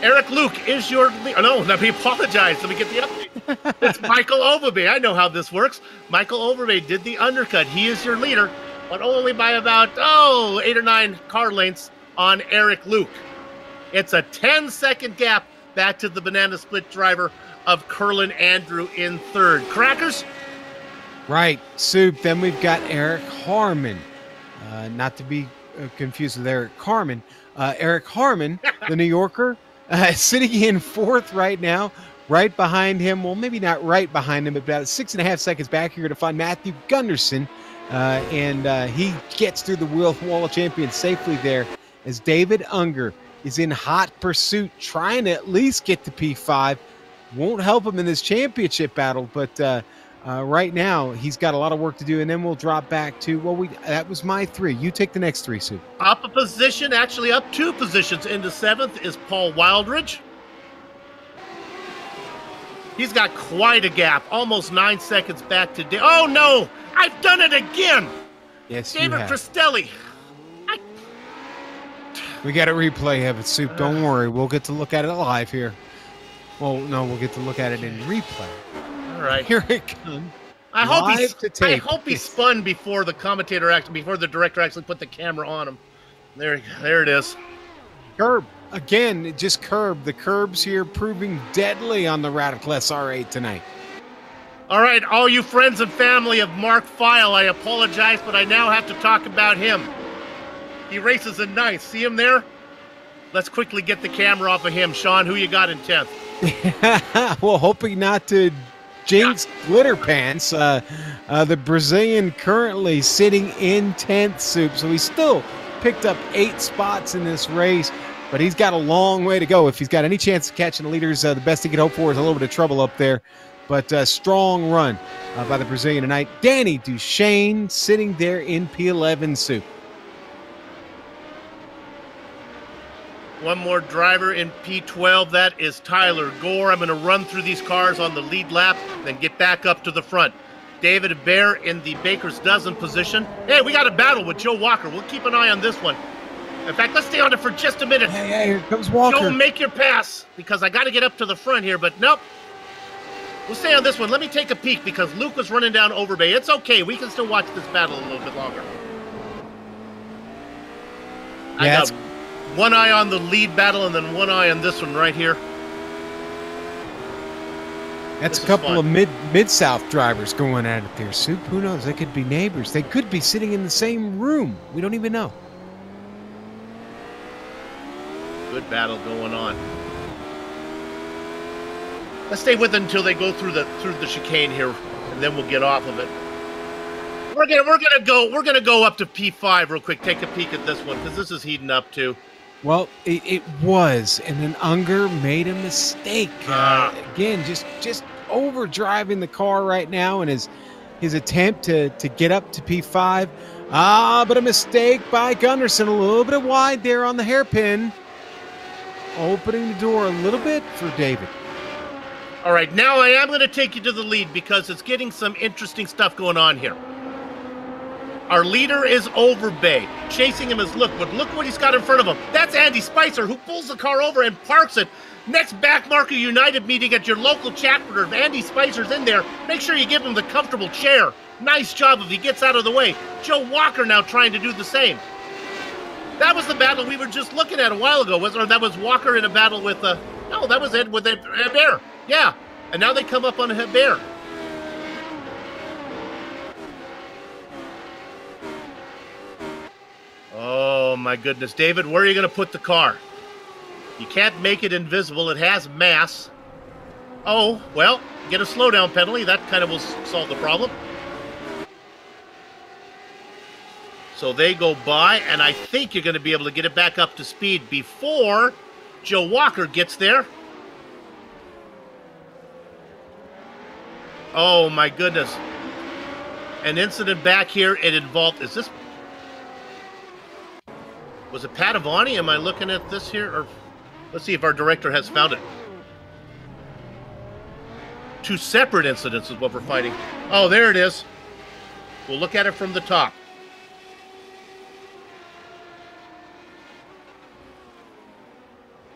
Eric Luke is your lead. Oh, no, let me apologize. Let me get the update. It's Michael Overbay. I know how this works. Michael Overbay did the undercut. He is your leader, but only by about, 8 or 9 car lengths on Eric Luke. It's a 10-second gap back to the banana split driver of Curlin Andrew in 3rd. Crackers? Right, Soup. Then we've got Eric Harmon. Not to be confused with Eric Carmen. Eric Harmon, the New Yorker, sitting in 4th right now. Right behind him, well, maybe not right behind him, but about 6.5 seconds back here to find Matthew Gunderson and he gets through the wall of champions safely there as David Unger is in hot pursuit, trying to at least get to P5. Won't help him in this championship battle, but right now he's got a lot of work to do, and then we'll drop back to, well, that was my 3. You take the next 3, Sue. Up a position, actually up 2 positions into 7th is Paul Wildridge. He's got quite a gap, almost 9 seconds back to oh no, I've done it again. Yes, David Cristelli. We got a replay of it, Soup. Don't worry. We'll get to look at it live here. Well, no, we'll get to look at it in replay. All right. Here it comes. I hope he spun before the before the director actually put the camera on him. There it is. Curb. Again, just curb. The curbs here proving deadly on the Radical SR8 tonight. All right, all you friends and family of Mark File, I apologize, but I now have to talk about him. He races in 9th. See him there? Let's quickly get the camera off of him. Sean, who you got in 10th? Well, hoping not to jinx Glitter Pants. The Brazilian currently sitting in 10th, Soup. So he's still picked up 8 spots in this race, but he's got a long way to go. If he's got any chance of catching the leaders, the best he could hope for is a little bit of trouble up there. But strong run by the Brazilian tonight. Danny Duchesne sitting there in P11, Soup. One more driver in P12. That is Tyler Gore. I'm going to run through these cars on the lead lap, then get back up to the front. David Bear in the Baker's Dozen position. Hey, we got a battle with Joe Walker. We'll keep an eye on this one. In fact, let's stay on it for just a minute. Hey, here comes Walker. Joe, make your pass, because I got to get up to the front here, but nope. We'll stay on this one. Let me take a peek, because Luke was running down Overbay. It's okay. We can still watch this battle a little bit longer. I got one eye on the lead battle and then one eye on this one right here. That's a couple of mid-south drivers going at it there, Soup. Who knows? They could be neighbors. They could be sitting in the same room. We don't even know. Good battle going on. Let's stay with it until they go through the chicane here, and then we'll get off of it. We're gonna go up to P5 real quick. Take a peek at this one, because this is heating up too. Well, it was, and then Unger made a mistake. Again, just overdriving the car right now in his attempt to get up to P5. But a mistake by Gunderson, a little bit wide there on the hairpin, opening the door a little bit for David. All right, now I am going to take you to the lead, because it's getting some interesting stuff going on here. Our leader is Overbay. Chasing him is Look, but look what he's got in front of him. That's Andy Spicer, who pulls the car over and parks it. Next Backmarker United meeting at your local chapter. If Andy Spicer's in there, make sure you give him the comfortable chair. Nice job if he gets out of the way. Joe Walker now trying to do the same. That was the battle we were just looking at a while ago, or that was Walker in a battle with, no, that was Ed with Bear. Yeah, and now they come up on a Bear. Oh, my goodness. David, where are you going to put the car? You can't make it invisible. It has mass. Oh, well, get a slowdown penalty. That kind of will solve the problem. So they go by, and I think you're going to be able to get it back up to speed before Joe Walker gets there. Oh, my goodness. An incident back here. It involved... Was it Padavani? Am I looking at this here? Or let's see if our director has found it. 2 separate incidents is what we're fighting. Oh, there it is. We'll look at it from the top.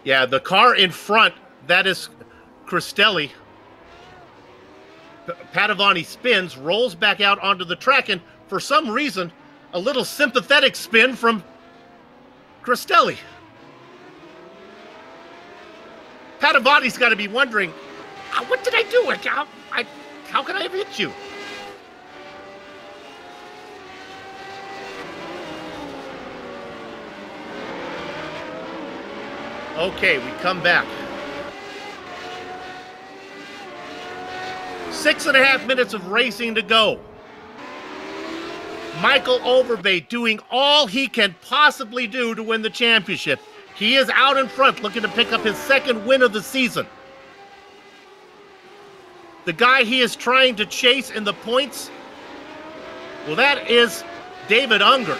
Yeah, the car in front, that is Cristelli. Padavani spins, rolls back out onto the track, and for some reason, a little sympathetic spin from Cristelli. Padavani's got to be wondering, what did I do? How can I have hit you? Okay, we come back. 6.5 minutes of racing to go. Michael Overbay doing all he can possibly do to win the championship. He is out in front looking to pick up his second win of the season. The guy he is trying to chase in the points, well, that is David Unger.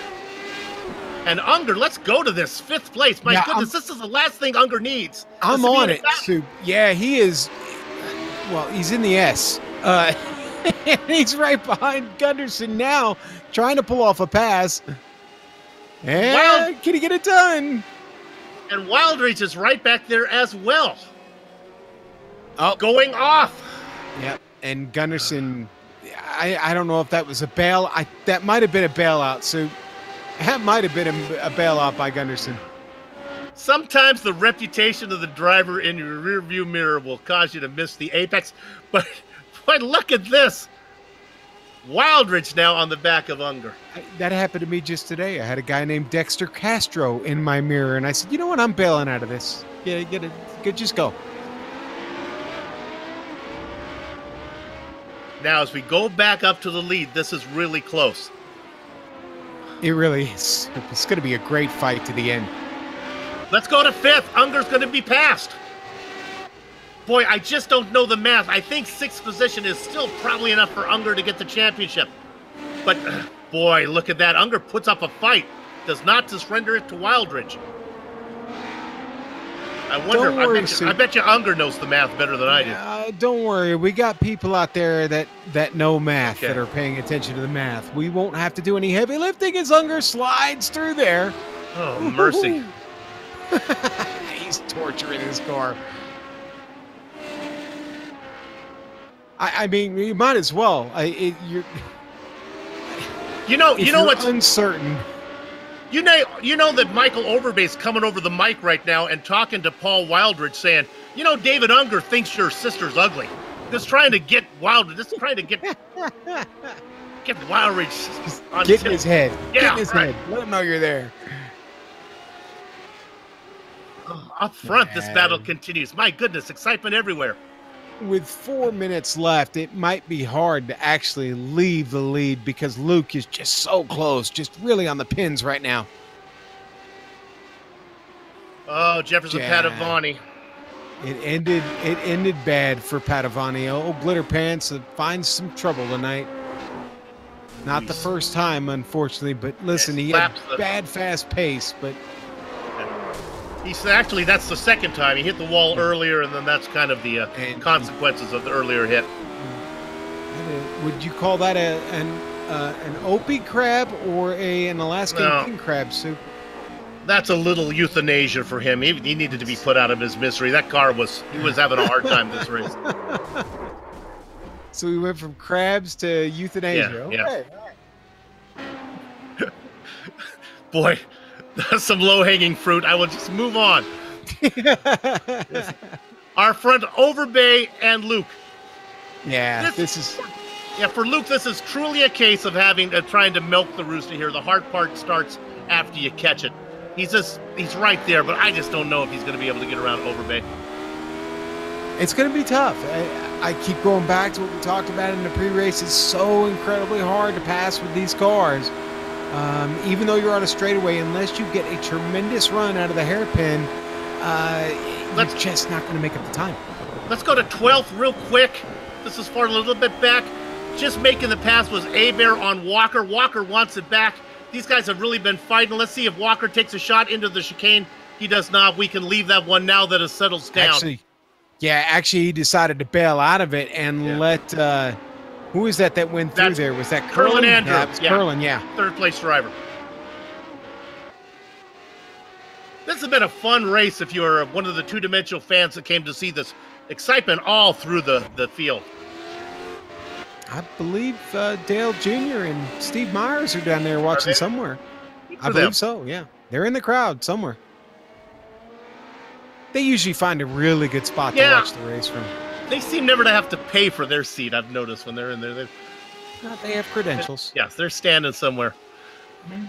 And Unger, let's go to this 5th place. My goodness, this is the last thing Unger needs. I'm on it, Soup. Yeah, he is. Well, he's in the S. He's right behind Gunderson now, trying to pull off a pass. And can he get it done? And Wildridge is right back there as well. Oh, going off. Yep. And Gunderson, I don't know if that was a bail. That might have been a bailout, Soup. That might have been a bailout by Gunderson. Sometimes the reputation of the driver in your rearview mirror will cause you to miss the apex. But look at this. Wildridge now on the back of Unger. That happened to me just today. I had a guy named Dexter Castro in my mirror, and I said, you know what? I'm bailing out of this. Get it. Just go. Now, as we go back up to the lead, this is really close. It really is. It's going to be a great fight to the end. Let's go to 5th. Unger's going to be passed. Boy, I just don't know the math. I think 6th position is still probably enough for Unger to get the championship. But, boy, look at that. Unger puts up a fight. Does not surrender it to Wildridge. I wonder, I bet you Unger knows the math better than I do. Don't worry. We got people out there that know math, that are paying attention to the math. We won't have to do any heavy lifting as Unger slides through there. Oh, mercy. He's torturing his car. I mean, you might as well. You know what's uncertain. You know that Michael Overbay's coming over the mic right now and talking to Paul Wildridge, saying, you know, David Unger thinks your sister's ugly. Just trying to get Wildridge. Just trying to get Wildridge on get in his head. Yeah, get in his head. Let him know you're there. Up front, this battle continues. My goodness, excitement everywhere. With 4 minutes left, it might be hard to actually leave the lead because Luke is just so close, just really on the pins right now. Oh, Jefferson Padavani. It ended bad for Padavani. Oh, Glitter Pants finds some trouble tonight. Not the first time, unfortunately, but listen, he had bad fast pace, but actually, that's the second time. He hit the wall earlier, and then that's kind of the consequences of the earlier hit. Would you call that an Opie crab or an Alaskan king crab, Soup? That's a little euthanasia for him. He needed to be put out of his misery. That car he was having a hard time this race. So we went from crabs to euthanasia. Yeah. Boy. That's some low-hanging fruit. I will just move on. Our front, Overbay and Luke. Yeah, for Luke, this is truly a case of trying to milk the rooster here. The hard part starts after you catch it. He's right there, but I just don't know if he's going to be able to get around Overbay. It's going to be tough. I keep going back to what we talked about in the pre-race. It's so incredibly hard to pass with these cars. Even though you're on a straightaway, unless you get a tremendous run out of the hairpin, you're just not going to make up the time. Let's go to 12th real quick. This is far a little bit back. Just making the pass was Abear on Walker. Walker wants it back. These guys have really been fighting. Let's see if Walker takes a shot into the chicane. He does not. We can leave that one now that it settles down. Actually, he decided to bail out of it and let... who is that went through there? Was that Curlin? Andrew. Yeah, it was Curlin, yeah. 3rd place driver. This has been a fun race if you are one of the two-dimensional fans that came to see this. Excitement all through the field. I believe Dale Jr. and Steve Myers are down there watching somewhere. I believe so, yeah. They're in the crowd somewhere. They usually find a really good spot to watch the race from. They seem never to have to pay for their seat, I've noticed when they're in there. They have credentials. Yes, they're standing somewhere. Mm-hmm.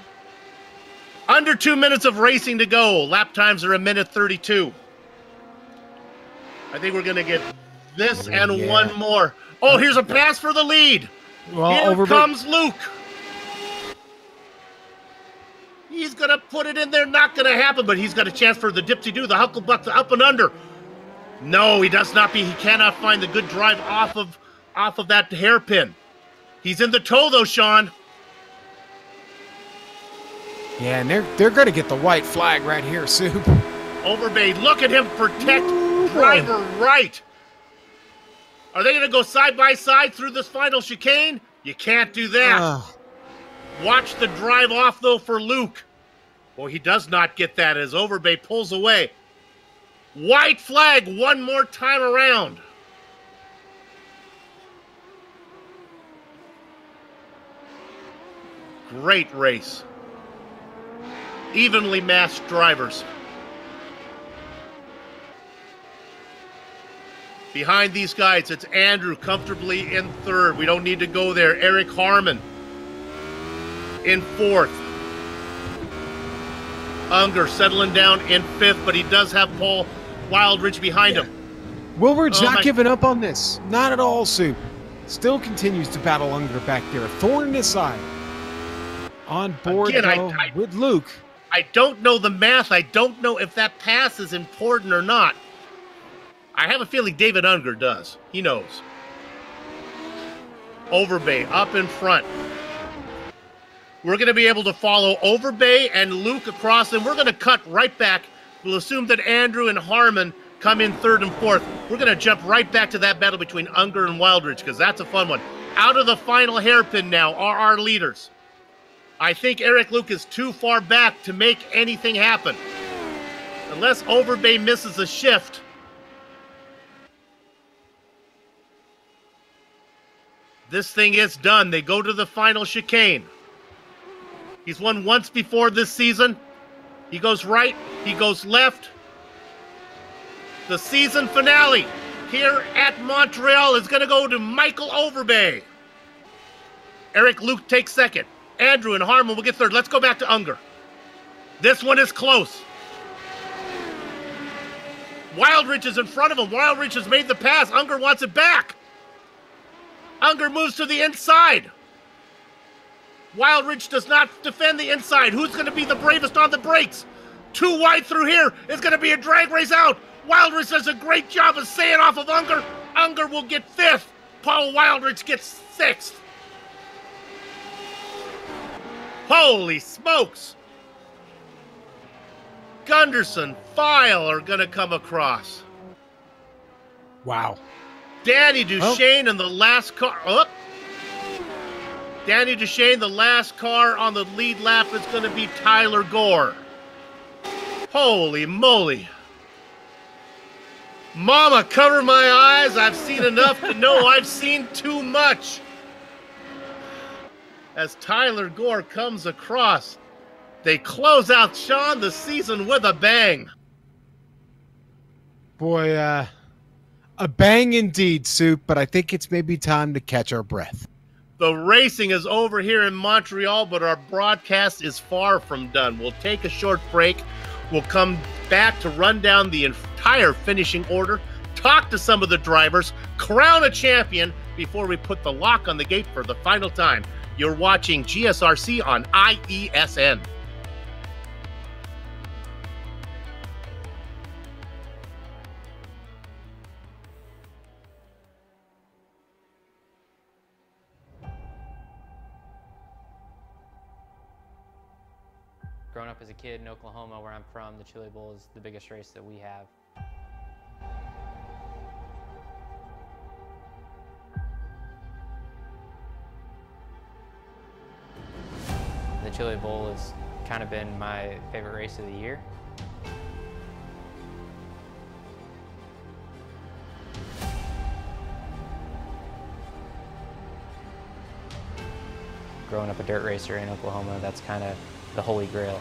Under 2 minutes of racing to go. Lap times are 1:32. I think we're going to get this and one more. Oh, here's a pass for the lead. Well, Here comes Luke. He's going to put it in there. Not going to happen, but he's got a chance for the dipsy-do, the hucklebuck, the up and under. No, he does not. He cannot find the good drive off of that hairpin. He's in the toe, though, Sean. Yeah, and they're going to get the white flag right here, Soup. Overbay, look at him protect driver right. Are they going to go side by side through this final chicane? You can't do that. Watch the drive off, though, for Luke. Well, he does not get that as Overbay pulls away. White flag one more time around. Great race. Evenly matched drivers. Behind these guys, it's Andrew comfortably in third. We don't need to go there. Eric Harmon in fourth. Unger settling down in fifth, but he does have Paul Wildridge behind him. Wilward's not giving up on this. Not at all, Soup. Still continues to battle Unger back there. A thorn in his side. On board, again, though, with Luke. I don't know the math. I don't know if that pass is important or not. I have a feeling David Unger does. He knows. Overbay up in front. We're going to be able to follow Overbay and Luke across, and we're going to cut right back. We'll assume that Andrew and Harmon come in third and fourth. We're going to jump right back to that battle between Unger and Wildridge, because that's a fun one. Out of the final hairpin now are our leaders. I think Eric Luke is too far back to make anything happen. Unless Overbay misses a shift. This thing is done. They go to the final chicane. He's won once before this season. He goes right. He goes left. The season finale here at Montreal is going to go to Michael Overbay. Eric Luke takes second. Andrew and Harmon will get third. Let's go back to Unger. This one is close. Wildridge is in front of him. Wildridge has made the pass. Unger wants it back. Unger moves to the inside. Wildridge does not defend the inside. Who's going to be the bravest on the brakes? Too wide through here. It's going to be a drag race out. Wildridge does a great job of staying off of Unger. Unger will get fifth. Paul Wildridge gets sixth. Holy smokes. Gunderson, File are going to come across. Wow. Danny Duchesne in the last car. Oh. Danny Duchesne, the last car on the lead lap is going to be Tyler Gore. Holy moly. Mama, cover my eyes. I've seen enough to know I've seen too much. As Tyler Gore comes across, they close out, Sean, the season with a bang. Boy, a bang indeed, Soup, but I think it's maybe time to catch our breath. The racing is over here in Montreal, but our broadcast is far from done. We'll take a short break. We'll come back to run down the entire finishing order, talk to some of the drivers, crown a champion before we put the lock on the gate for the final time. You're watching GSRC on IESN. Growing up as a kid in Oklahoma, where I'm from, the Chili Bowl is the biggest race that we have. The Chili Bowl has kind of been my favorite race of the year. Growing up a dirt racer in Oklahoma, that's kind of the holy grail.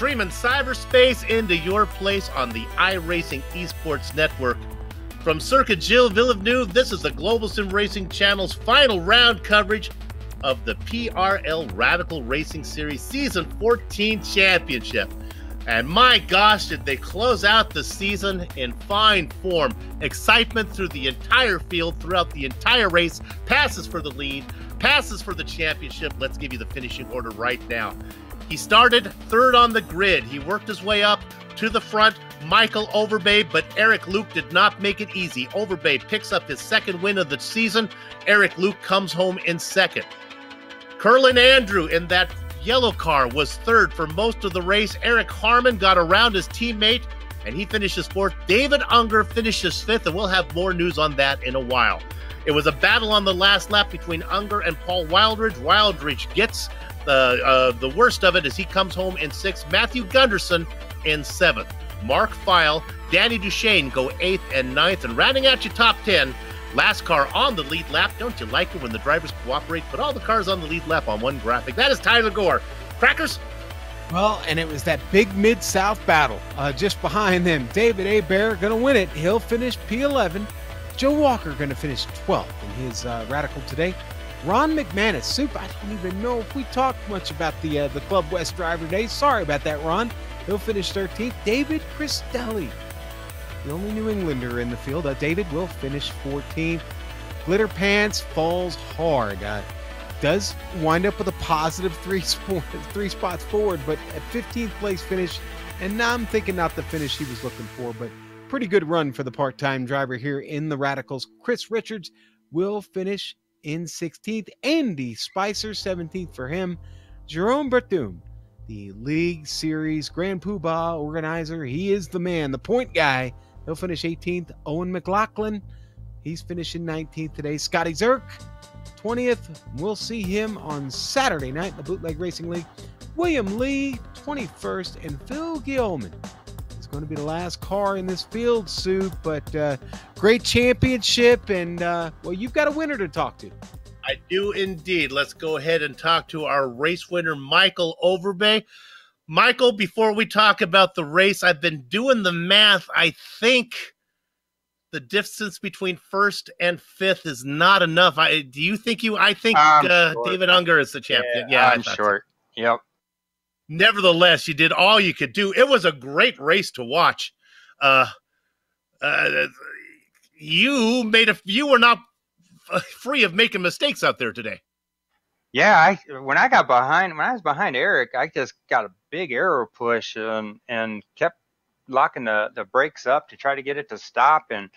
streaming cyberspace into your place on the iRacing Esports Network. From Circuit Gilles Villeneuve, this is the Global SimRacing Channel's final round coverage of the PRL Radical Racing Series Season 14 Championship. And my gosh, did they close out the season in fine form. Excitement through the entire field, throughout the entire race. Passes for the lead, passes for the championship. Let's give you the finishing order right now. He started third on the grid. He worked his way up to the front. Michael Overbay, but Eric Luke did not make it easy. Overbay picks up his second win of the season. Eric Luke comes home in second. Curlin Andrew in that yellow car was third for most of the race. Eric Harmon got around his teammate, and he finishes fourth. David Unger finishes fifth, and we'll have more news on that in a while. It was a battle on the last lap between Unger and Paul Wildridge. Wildridge gets the worst of it as he comes home in sixth. Matthew Gunderson in seventh. Mark Feil, Danny Duchesne go eighth and ninth, and rounding out your top 10, last car on the lead lap. Don't you like it when the drivers cooperate? Put all the cars on the lead lap on one graphic. That is Tyler Gore. Crackers? Well, and it was that big Mid-South battle. Just behind them, David Hebert going to win it. He'll finish P11. Joe Walker going to finish 12th in his Radical today. Ron McManus, Soup, I don't even know if we talked much about the Club West driver today. Sorry about that, Ron. He'll finish 13th. David Cristelli, the only New Englander in the field. David will finish 14th. Glitter Pants falls hard. Does wind up with a positive three spots forward, but at 15th place finish. And now I'm thinking not the finish he was looking for, but pretty good run for the part-time driver here in the Radicals. Chris Richards will finish in 16th. Andy Spicer, 17th for him. Jerome Berthoum, the League Series Grand Poobah organizer. He is the man, the point guy. He'll finish 18th. Owen McLaughlin, he's finishing 19th today. Scotty Zirk, 20th. We'll see him on Saturday night in the Bootleg Racing League. William Lee, 21st. And Phil Gilman is going to be the last car in this field, Sue. But great championship. And, well, you've got a winner to talk to. I do indeed. Let's go ahead and talk to our race winner, Michael Overbay. Michael, before we talk about the race, I've been doing the math. I think the distance between first and fifth is not enough. I think David Unger is the champion. Yeah, I'm short. So. Yep. Nevertheless, you did all you could do. It was a great race to watch. You were not free of making mistakes out there today. Yeah, when I was behind Eric, I just got a big arrow push and kept locking the brakes up to try to get it to stop, and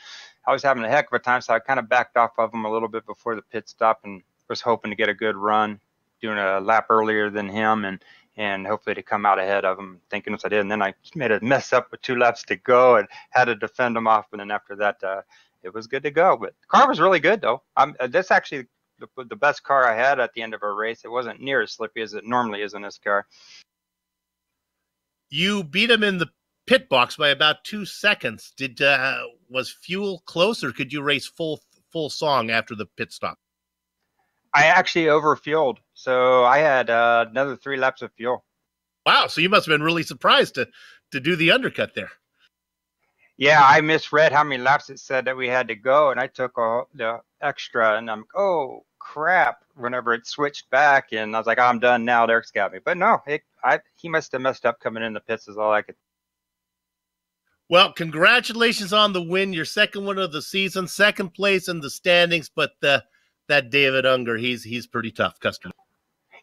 I was having a heck of a time, so I kind of backed off of him a little bit before the pit stop and was hoping to get a good run, doing a lap earlier than him and hopefully to come out ahead of him, thinking as I did. And then I made a mess up with 2 laps to go and had to defend him off, and then after that it was good to go. But the car was really good, though. That's actually the best car I had at the end of a race. It wasn't near as slippy as it normally is in this car. You beat him in the pit box by about 2 seconds. Was fuel close, or could you race full song after the pit stop? I actually overfueled, so I had another 3 laps of fuel. Wow, so you must have been really surprised to do the undercut there. Yeah, I misread how many laps it said that we had to go, and I took the extra, and I'm oh crap whenever it switched back, and I was like, I'm done now. Eric's got me. But no, he must have messed up coming in the pits is all I could. Well, congratulations on the win, your second win of the season, second place in the standings, but that David Unger, he's pretty tough customer.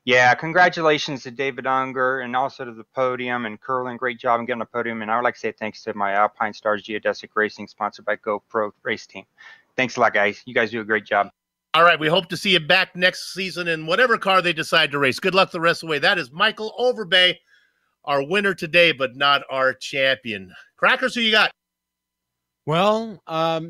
Yeah, congratulations to David Unger and also to the podium and Curlin. Great job in getting the podium. And I would like to say thanks to my Alpine Stars Geodesic Racing, sponsored by GoPro Race Team. Thanks a lot, guys. You guys do a great job. All right, we hope to see you back next season in whatever car they decide to race. Good luck the rest of the way. That is Michael Overbay, our winner today, but not our champion. Crackers, who you got? Well,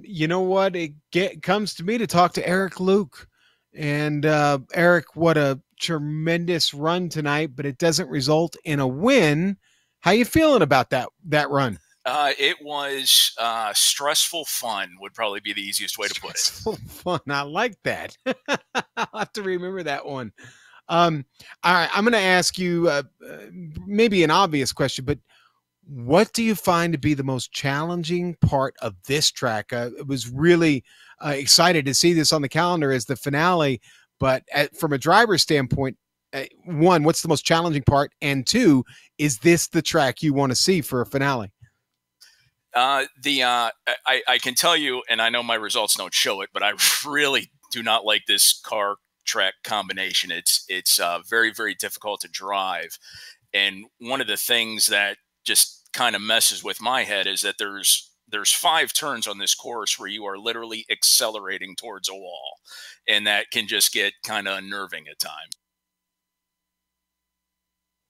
you know what? It comes to me to talk to Eric Luke. And Eric, what a tremendous run tonight, but it doesn't result in a win. How you feeling about that run? It was stressful fun would probably be the easiest way to put it. Stressful fun. I like that. I'll have to remember that one. All right, I'm going to ask you maybe an obvious question, but what do you find to be the most challenging part of this track? I was really excited to see this on the calendar as the finale, but from a driver's standpoint, one, what's the most challenging part? And two, is this the track you want to see for a finale? I can tell you, and I know my results don't show it, but I really do not like this car track combination. It's very, very difficult to drive. And one of the things that just kind of messes with my head is that there's 5 turns on this course where you are literally accelerating towards a wall, and that can just get kind of unnerving at times.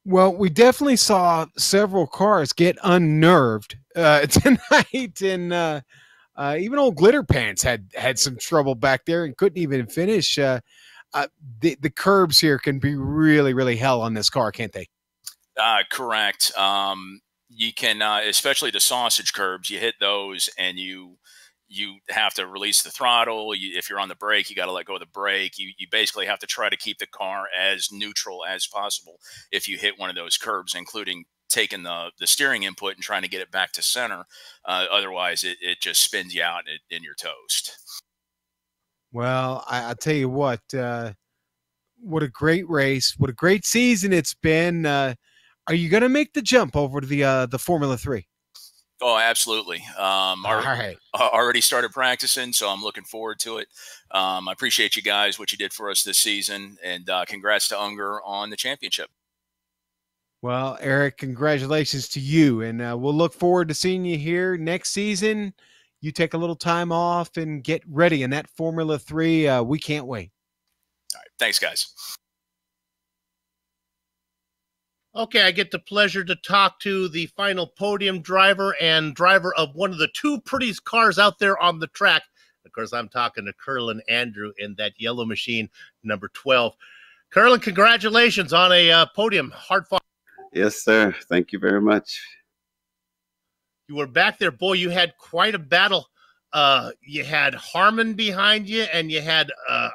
Well, we definitely saw several cars get unnerved tonight, and even old Glitter Pants had some trouble back there and couldn't even finish. The curbs here can be really, really hell on this car, can't they? Correct. You can, especially the sausage curbs, you hit those and you have to release the throttle. If you're on the brake, you got to let go of the brake. You basically have to try to keep the car as neutral as possible if you hit one of those curbs, including taking the steering input and trying to get it back to center. Otherwise, it just spins you out and you're toast. Well, I'll tell you what a great race. What a great season it's been. Are you going to make the jump over to the Formula 3? Oh, absolutely. All right. Already started practicing, so I'm looking forward to it. I appreciate you guys, what you did for us this season, and congrats to Unger on the championship. Well, Eric, congratulations to you, and we'll look forward to seeing you here next season. You take a little time off and get ready in that Formula 3. We can't wait. All right. Thanks, guys. Okay, I get the pleasure to talk to the final podium driver and driver of one of the 2 prettiest cars out there on the track. Of course, I'm talking to Curlin Andrew in that yellow machine, number 12. Curlin, congratulations on a podium. Hard fought. Yes, sir. Thank you very much. You were back there. Boy, you had quite a battle. You had Harmon behind you, and you had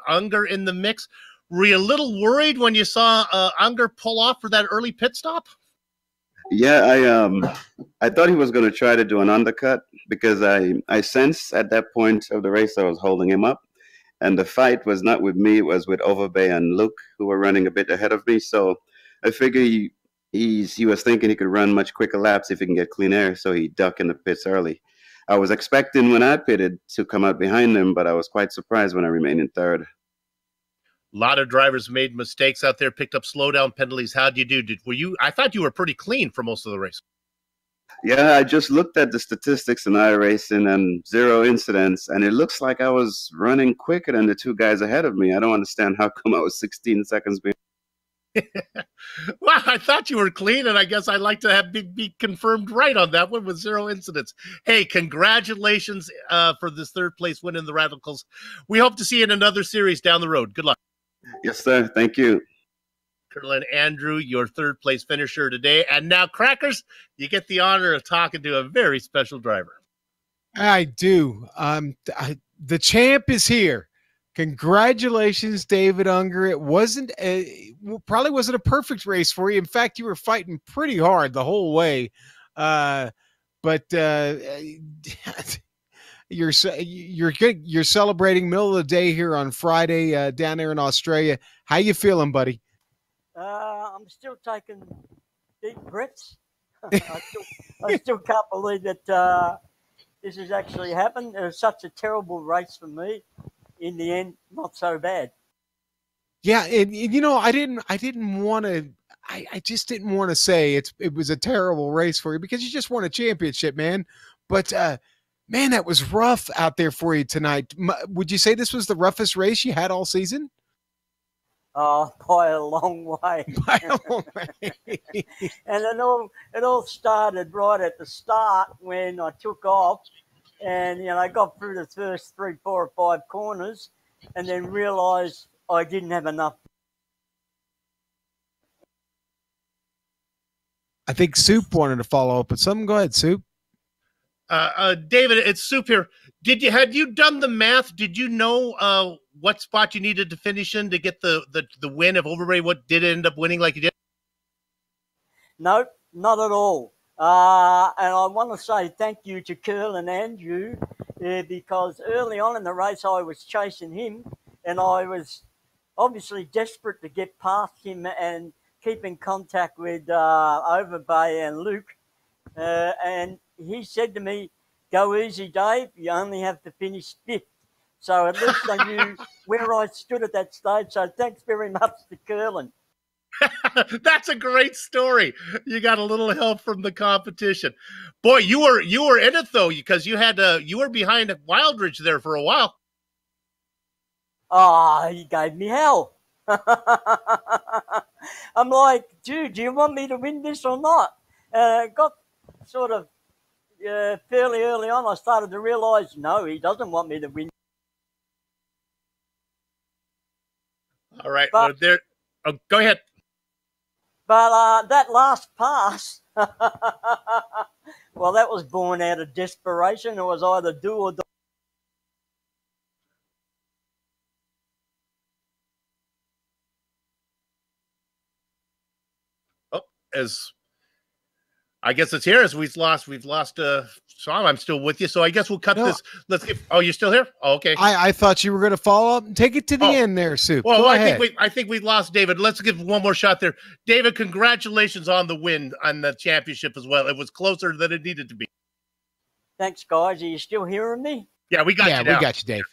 Unger in the mix. Were you a little worried when you saw Unger pull off for that early pit stop? Yeah, I thought he was going to try to do an undercut because I sensed at that point of the race I was holding him up, and the fight was not with me; it was with Overbay and Luke, who were running a bit ahead of me. So I figured he was thinking he could run much quicker laps if he can get clean air, so he ducked in the pits early. I was expecting when I pitted to come out behind him, but I was quite surprised when I remained in third. A lot of drivers made mistakes out there, picked up slowdown penalties. How'd you do? I thought you were pretty clean for most of the race. Yeah, I just looked at the statistics in iRacing and 0 incidents, and it looks like I was running quicker than the 2 guys ahead of me. I don't understand how come I was 16 seconds behind. Well, I thought you were clean, and I guess I'd like to be confirmed right on that one with 0 incidents. Hey, congratulations for this 3rd place win in the Radicals. We hope to see you in another series down the road. Good luck. Yes, sir. Thank you. Curlin Andrew, your 3rd place finisher today. And now, Crackers, you get the honor of talking to a very special driver. I do. The champ is here. Congratulations, David Unger. It probably wasn't a perfect race for you. In fact, you were fighting pretty hard the whole way. But you're good. You're celebrating middle of the day here on Friday down there in Australia. How you feeling, buddy? I'm still taking deep breaths. I still can't believe that this has actually happened. It was such a terrible race for me. In the end, not so bad. Yeah, I didn't want to. I just didn't want to say it was a terrible race for you because you just won a championship, man. But man, that was rough out there for you tonight. Would you say this was the roughest race you had all season? Oh, by a long way. By a long way. And it all started right at the start when I took off. And, I got through the first 3, 4, or 5 corners and then realized I didn't have enough. I think Soup wanted to follow up with something. Go ahead, Soup. David, it's Soup here. Had you done the math? Did you know what spot you needed to finish in to get the win? If Overbay did end up winning like you did? No, not at all. And I want to say thank you to Gilles and Andrew because early on in the race I was chasing him and I was obviously desperate to get past him and keep in contact with Overbay and Luke. And he said to me, "Go easy, Dave. You only have to finish 5th." So at least I knew where I stood at that stage. So thanks very much to Gilles. That's a great story. You got a little help from the competition. Boy, you were in it though, because you were behind Wildridge there for a while. Oh, he gave me hell. I'm like, dude, do you want me to win this or not? Got sort of fairly early on, I started to realize, no, he doesn't want me to win. All right, go ahead. But that last pass, well, that was born out of desperation. It was either do or die. Oh, as I guess it's here as we've lost Sean. I'm still with you, so I guess we'll cut this. Let's get. Oh, you're still here? Oh, okay. I thought you were going to follow up and take it to the end there, Soup. Well, Go I ahead. think we lost David. Let's give one more shot there. David, congratulations on the win on the championship as well. It was closer than it needed to be. Thanks, guys. Are you still hearing me? Yeah, we got you now. Yeah, we got you, Dave.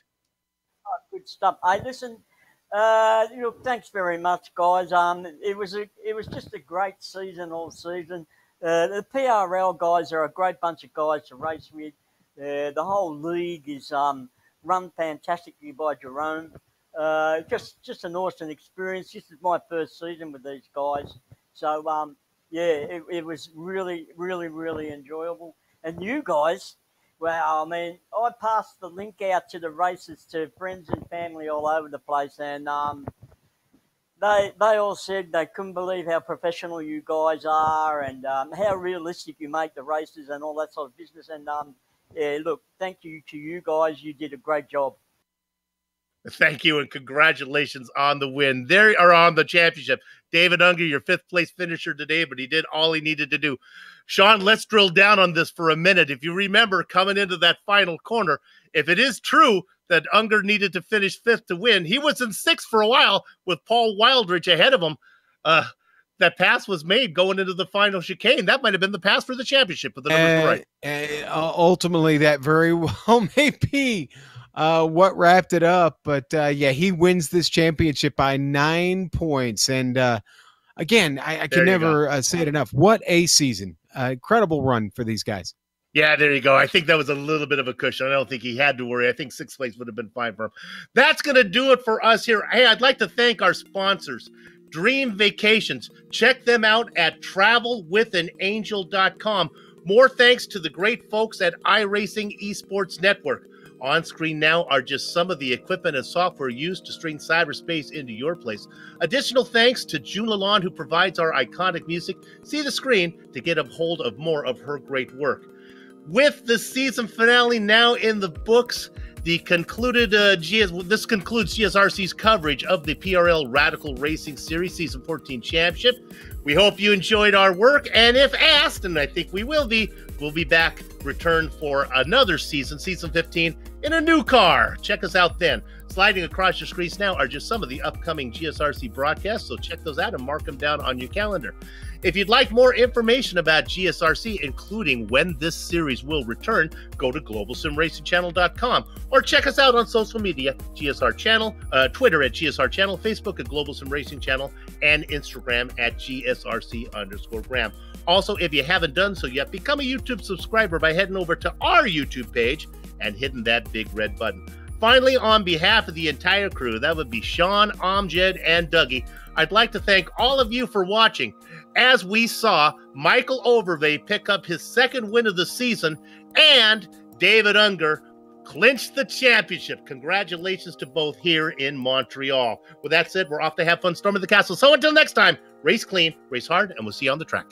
Oh, good stuff. Hey, listen. Thanks very much, guys. It was just a great season all season. The PRL guys are a great bunch of guys to race with. The whole league is run fantastically by Jerome. Just an awesome experience. This is my first season with these guys. So, it was really, really, really enjoyable. And you guys, well, I mean, I passed the link out to the races to friends and family all over the place, and they all said they couldn't believe how professional you guys are and how realistic you make the races and all that sort of business. And look, thank you to you guys. You did a great job. Thank you and congratulations on the win. There are on the championship. David Unger, your 5th place finisher today, but he did all he needed to do. Sean, let's drill down on this for a minute. If you remember coming into that final corner, if it is true that Unger needed to finish 5th to win, he was in 6th for a while with Paul Wildridge ahead of him. That pass was made going into the final chicane. That might have been the pass for the championship, but the numbers were right. Ultimately, that very well may be what wrapped it up. But he wins this championship by 9 points. And again, I can never say it enough. What a season. Incredible run for these guys. Yeah, there you go. I think that was a little bit of a cushion. I don't think he had to worry. I think 6th place would have been fine for him. That's going to do it for us here. Hey, I'd like to thank our sponsors, Dream Vacations. Check them out at travelwithanangel.com. More thanks to the great folks at iRacing Esports Network. On screen now are just some of the equipment and software used to string cyberspace into your place. Additional thanks to June Lalonde, who provides our iconic music. See the screen to get a hold of more of her great work. With the season finale now in the books, this concludes GSRC's coverage of the PRL Radical Racing Series Season 14 Championship. We hope you enjoyed our work, and if asked, and I think we will be, we'll be back, return for another season, Season 15, in a new car. Check us out then. Sliding across your screens now are just some of the upcoming GSRC broadcasts, so check those out and mark them down on your calendar. If you'd like more information about GSRC, including when this series will return, go to globalsimracingchannel.com or check us out on social media, GSR Channel, Twitter at GSR Channel, Facebook at Global Sim Racing Channel, and Instagram at GSRC_Graham. Also, if you haven't done so yet, become a YouTube subscriber by heading over to our YouTube page and hitting that big red button. Finally, on behalf of the entire crew, that would be Sean, Amjad, and Dougie, I'd like to thank all of you for watching as we saw Michael Overvey pick up his 2nd win of the season and David Unger clinch the championship. Congratulations to both here in Montreal. With that said, we're off to have fun storming the castle. So until next time, race clean, race hard, and we'll see you on the track.